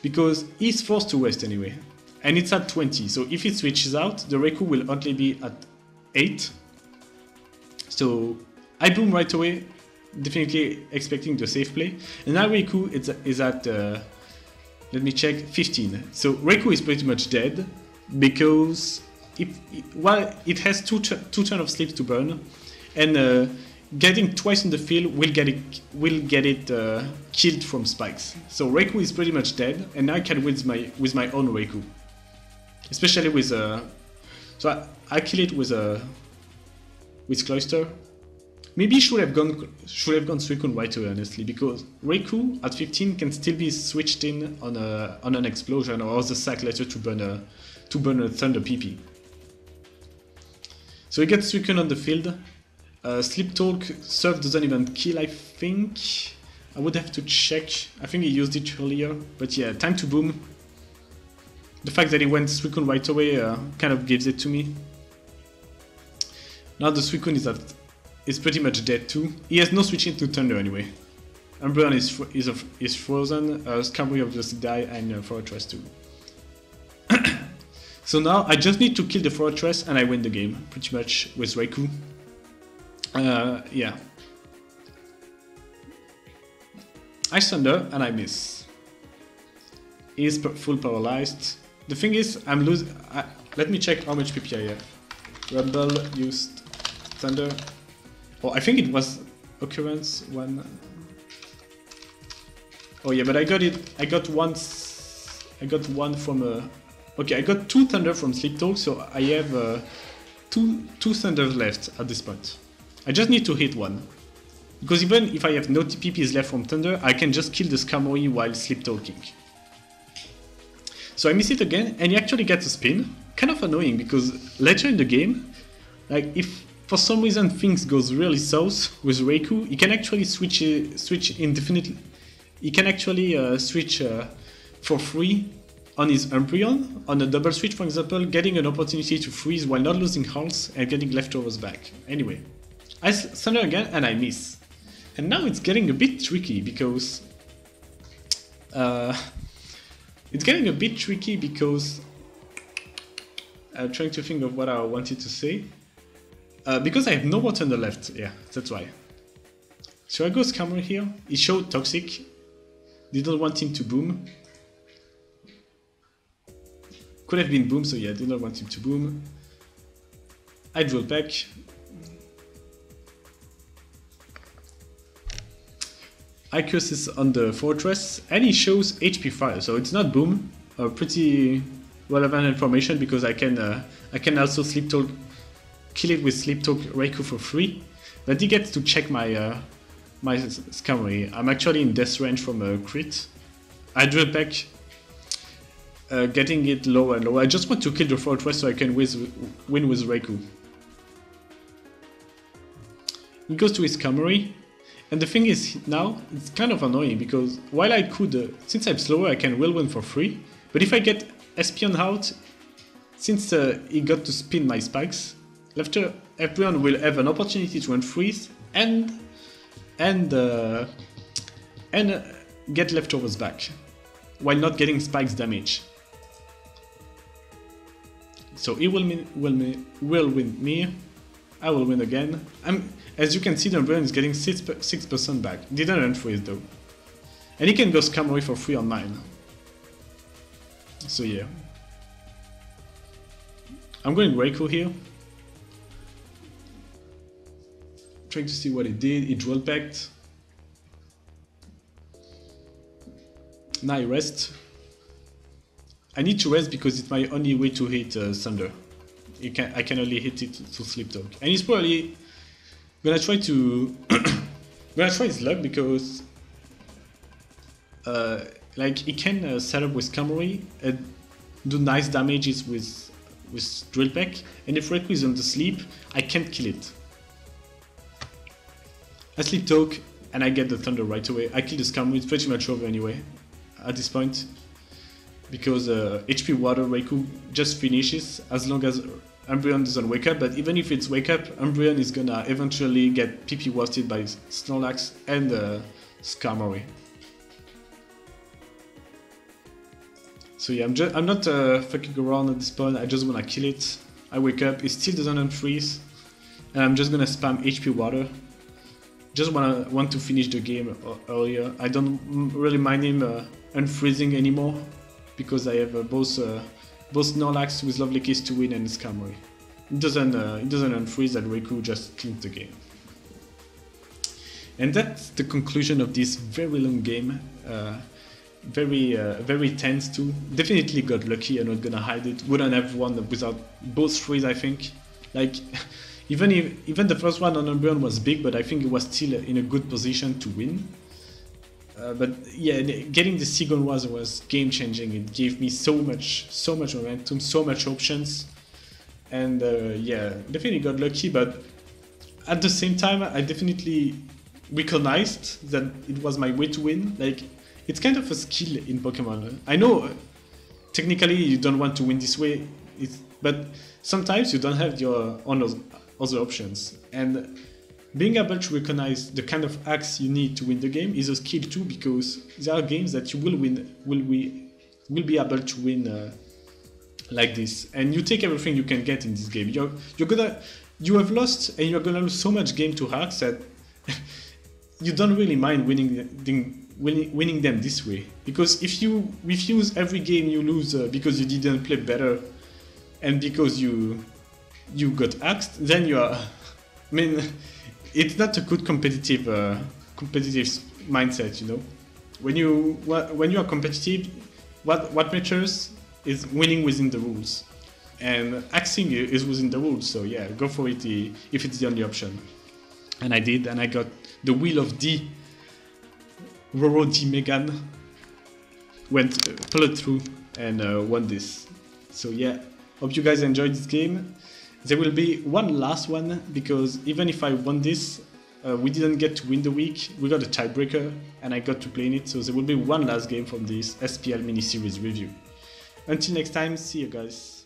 because he's forced to rest anyway, and it's at 20. So if it switches out, the Raikou will only be at 8. So I boom right away, definitely expecting the safe play, and now Raikou is at let me check, 15. So Raikou is pretty much dead because while it has two turns of sleep to burn, and getting twice in the field will get it killed from spikes. So Raikou is pretty much dead, and now I can win with my own Raikou, especially with so I kill it with Cloyster. Maybe should have gone Suicune right away, honestly, because Raikou at 15 can still be switched in on an explosion or the sack later to burn a Thunder PP. So he gets Suicune on the field. Sleep Talk Surf doesn't even kill, I think. I would have to check. I think he used it earlier, but yeah, time to boom. The fact that he went Suicune right away kind of gives it to me. Now the Suicune is pretty much dead too. He has no switching to Thunder anyway. Umbreon is frozen, Skarmory obviously die, and Fortress too. So now I just need to kill the Fortress and I win the game, pretty much, with Raikou. Yeah. I Thunder and I miss. He's full paralyzed. The thing is, I'm losing. Let me check how much PP I have. Rumble used Thunder. Oh, I think it was Occurrence 1. Oh yeah, but I got it. I got one from a. Okay, I got 2 Thunder from Sleep Talk, so I have two Thunders left at this point. I just need to hit one. Because even if I have no PPs left from Thunder, I can just kill the Skarmory while Sleep Talking. So I miss it again, and he actually gets a spin. Kind of annoying, because later in the game, like if for some reason things goes really south with Raikou, he can actually switch indefinitely. He can actually switch for free on his Umbreon, on a double switch for example, getting an opportunity to freeze while not losing health and getting leftovers back. Anyway, I Thunder again and I miss. And now it's getting a bit tricky because I'm trying to think of what I wanted to say. Because I have no water on the left, yeah, that's why. So I go Scammer here, he showed Toxic, didn't want him to boom. Could have been boom, so yeah, did not want him to boom. I draw back. I curses on the fortress, and he shows HP fire, so it's not boom. Pretty relevant information because I can also sleep talk, kill it with sleep talk Raikou for free. But he gets to check my my Scammery. I'm actually in death range from a crit. I draw back, getting it lower and lower. I just want to kill the fortress so I can win with Raikou. He goes to his Scammery. And the thing is, now, it's kind of annoying, because while I could, since I'm slower, I can win for free. But if I get SPL out, since he got to spin my spikes, everyone will have an opportunity to unfreeze and get leftovers back, while not getting spikes damage. So he will win me. I will win again. As you can see, the Umbreon is getting 6% back. Didn't unfreeze though. And he can go Scammery for free on mine. So yeah. I'm going Raikou here. Trying to see what he did. He dual packed. Now I rest. I need to rest because it's my only way to hit Thunder. I can only hit it to Sleep Talk. And he's probably gonna try to gonna try his luck because like he can set up with Scammery and do nice damages with Drill Peck, and if Raikou is on the sleep, I can't kill it. I Sleep Talk and I get the Thunder right away. I kill the Scammery, it's pretty much over anyway at this point. Because HP Water Raikou just finishes as long as Umbreon doesn't wake up, but even if it's wake up, Umbreon is gonna eventually get PP wasted by Snorlax and Scammery. So yeah, I'm not fucking around at this point, I just wanna kill it. I wake up, it still doesn't unfreeze, and I'm just gonna spam HP Water. Just want to finish the game earlier. I don't really mind him unfreezing anymore, because I have both Snorlax with Lovely Kiss to win and Scammery. It doesn't unfreeze, and Raikou just cleans the game. And that's the conclusion of this very long game. Very tense too. Definitely got lucky, I'm not gonna hide it. Wouldn't have won without both freeze, I think. Like even the first one on Umbreon was big, but I think it was still in a good position to win. But yeah, getting the second was game changing. It gave me so much momentum, so much options, and yeah, definitely got lucky. But at the same time, I definitely recognized that it was my way to win. Like, it's kind of a skill in Pokemon. I know technically you don't want to win this way, but sometimes you don't have your other options, and being able to recognize the kind of axe you need to win the game is a skill too, because there are games that you will be able to win like this, and you take everything you can get in this game. You have lost, and you're gonna lose so much game to hacks that you don't really mind winning them this way. Because if you refuse every game you lose because you didn't play better and because you got axed, then you are, I mean, it's not a good competitive mindset, you know. When you are competitive, what matters is winning within the rules, and axing is within the rules. So yeah, go for it if it's the only option. And I did, and I got the Wheel of D. Roro D McMeghan pulled through and won this. So yeah, hope you guys enjoyed this game. There will be one last one, because even if I won this, we didn't get to win the week. We got a tiebreaker, and I got to play in it. So there will be one last game from this SPL mini-series review. Until next time, see you guys.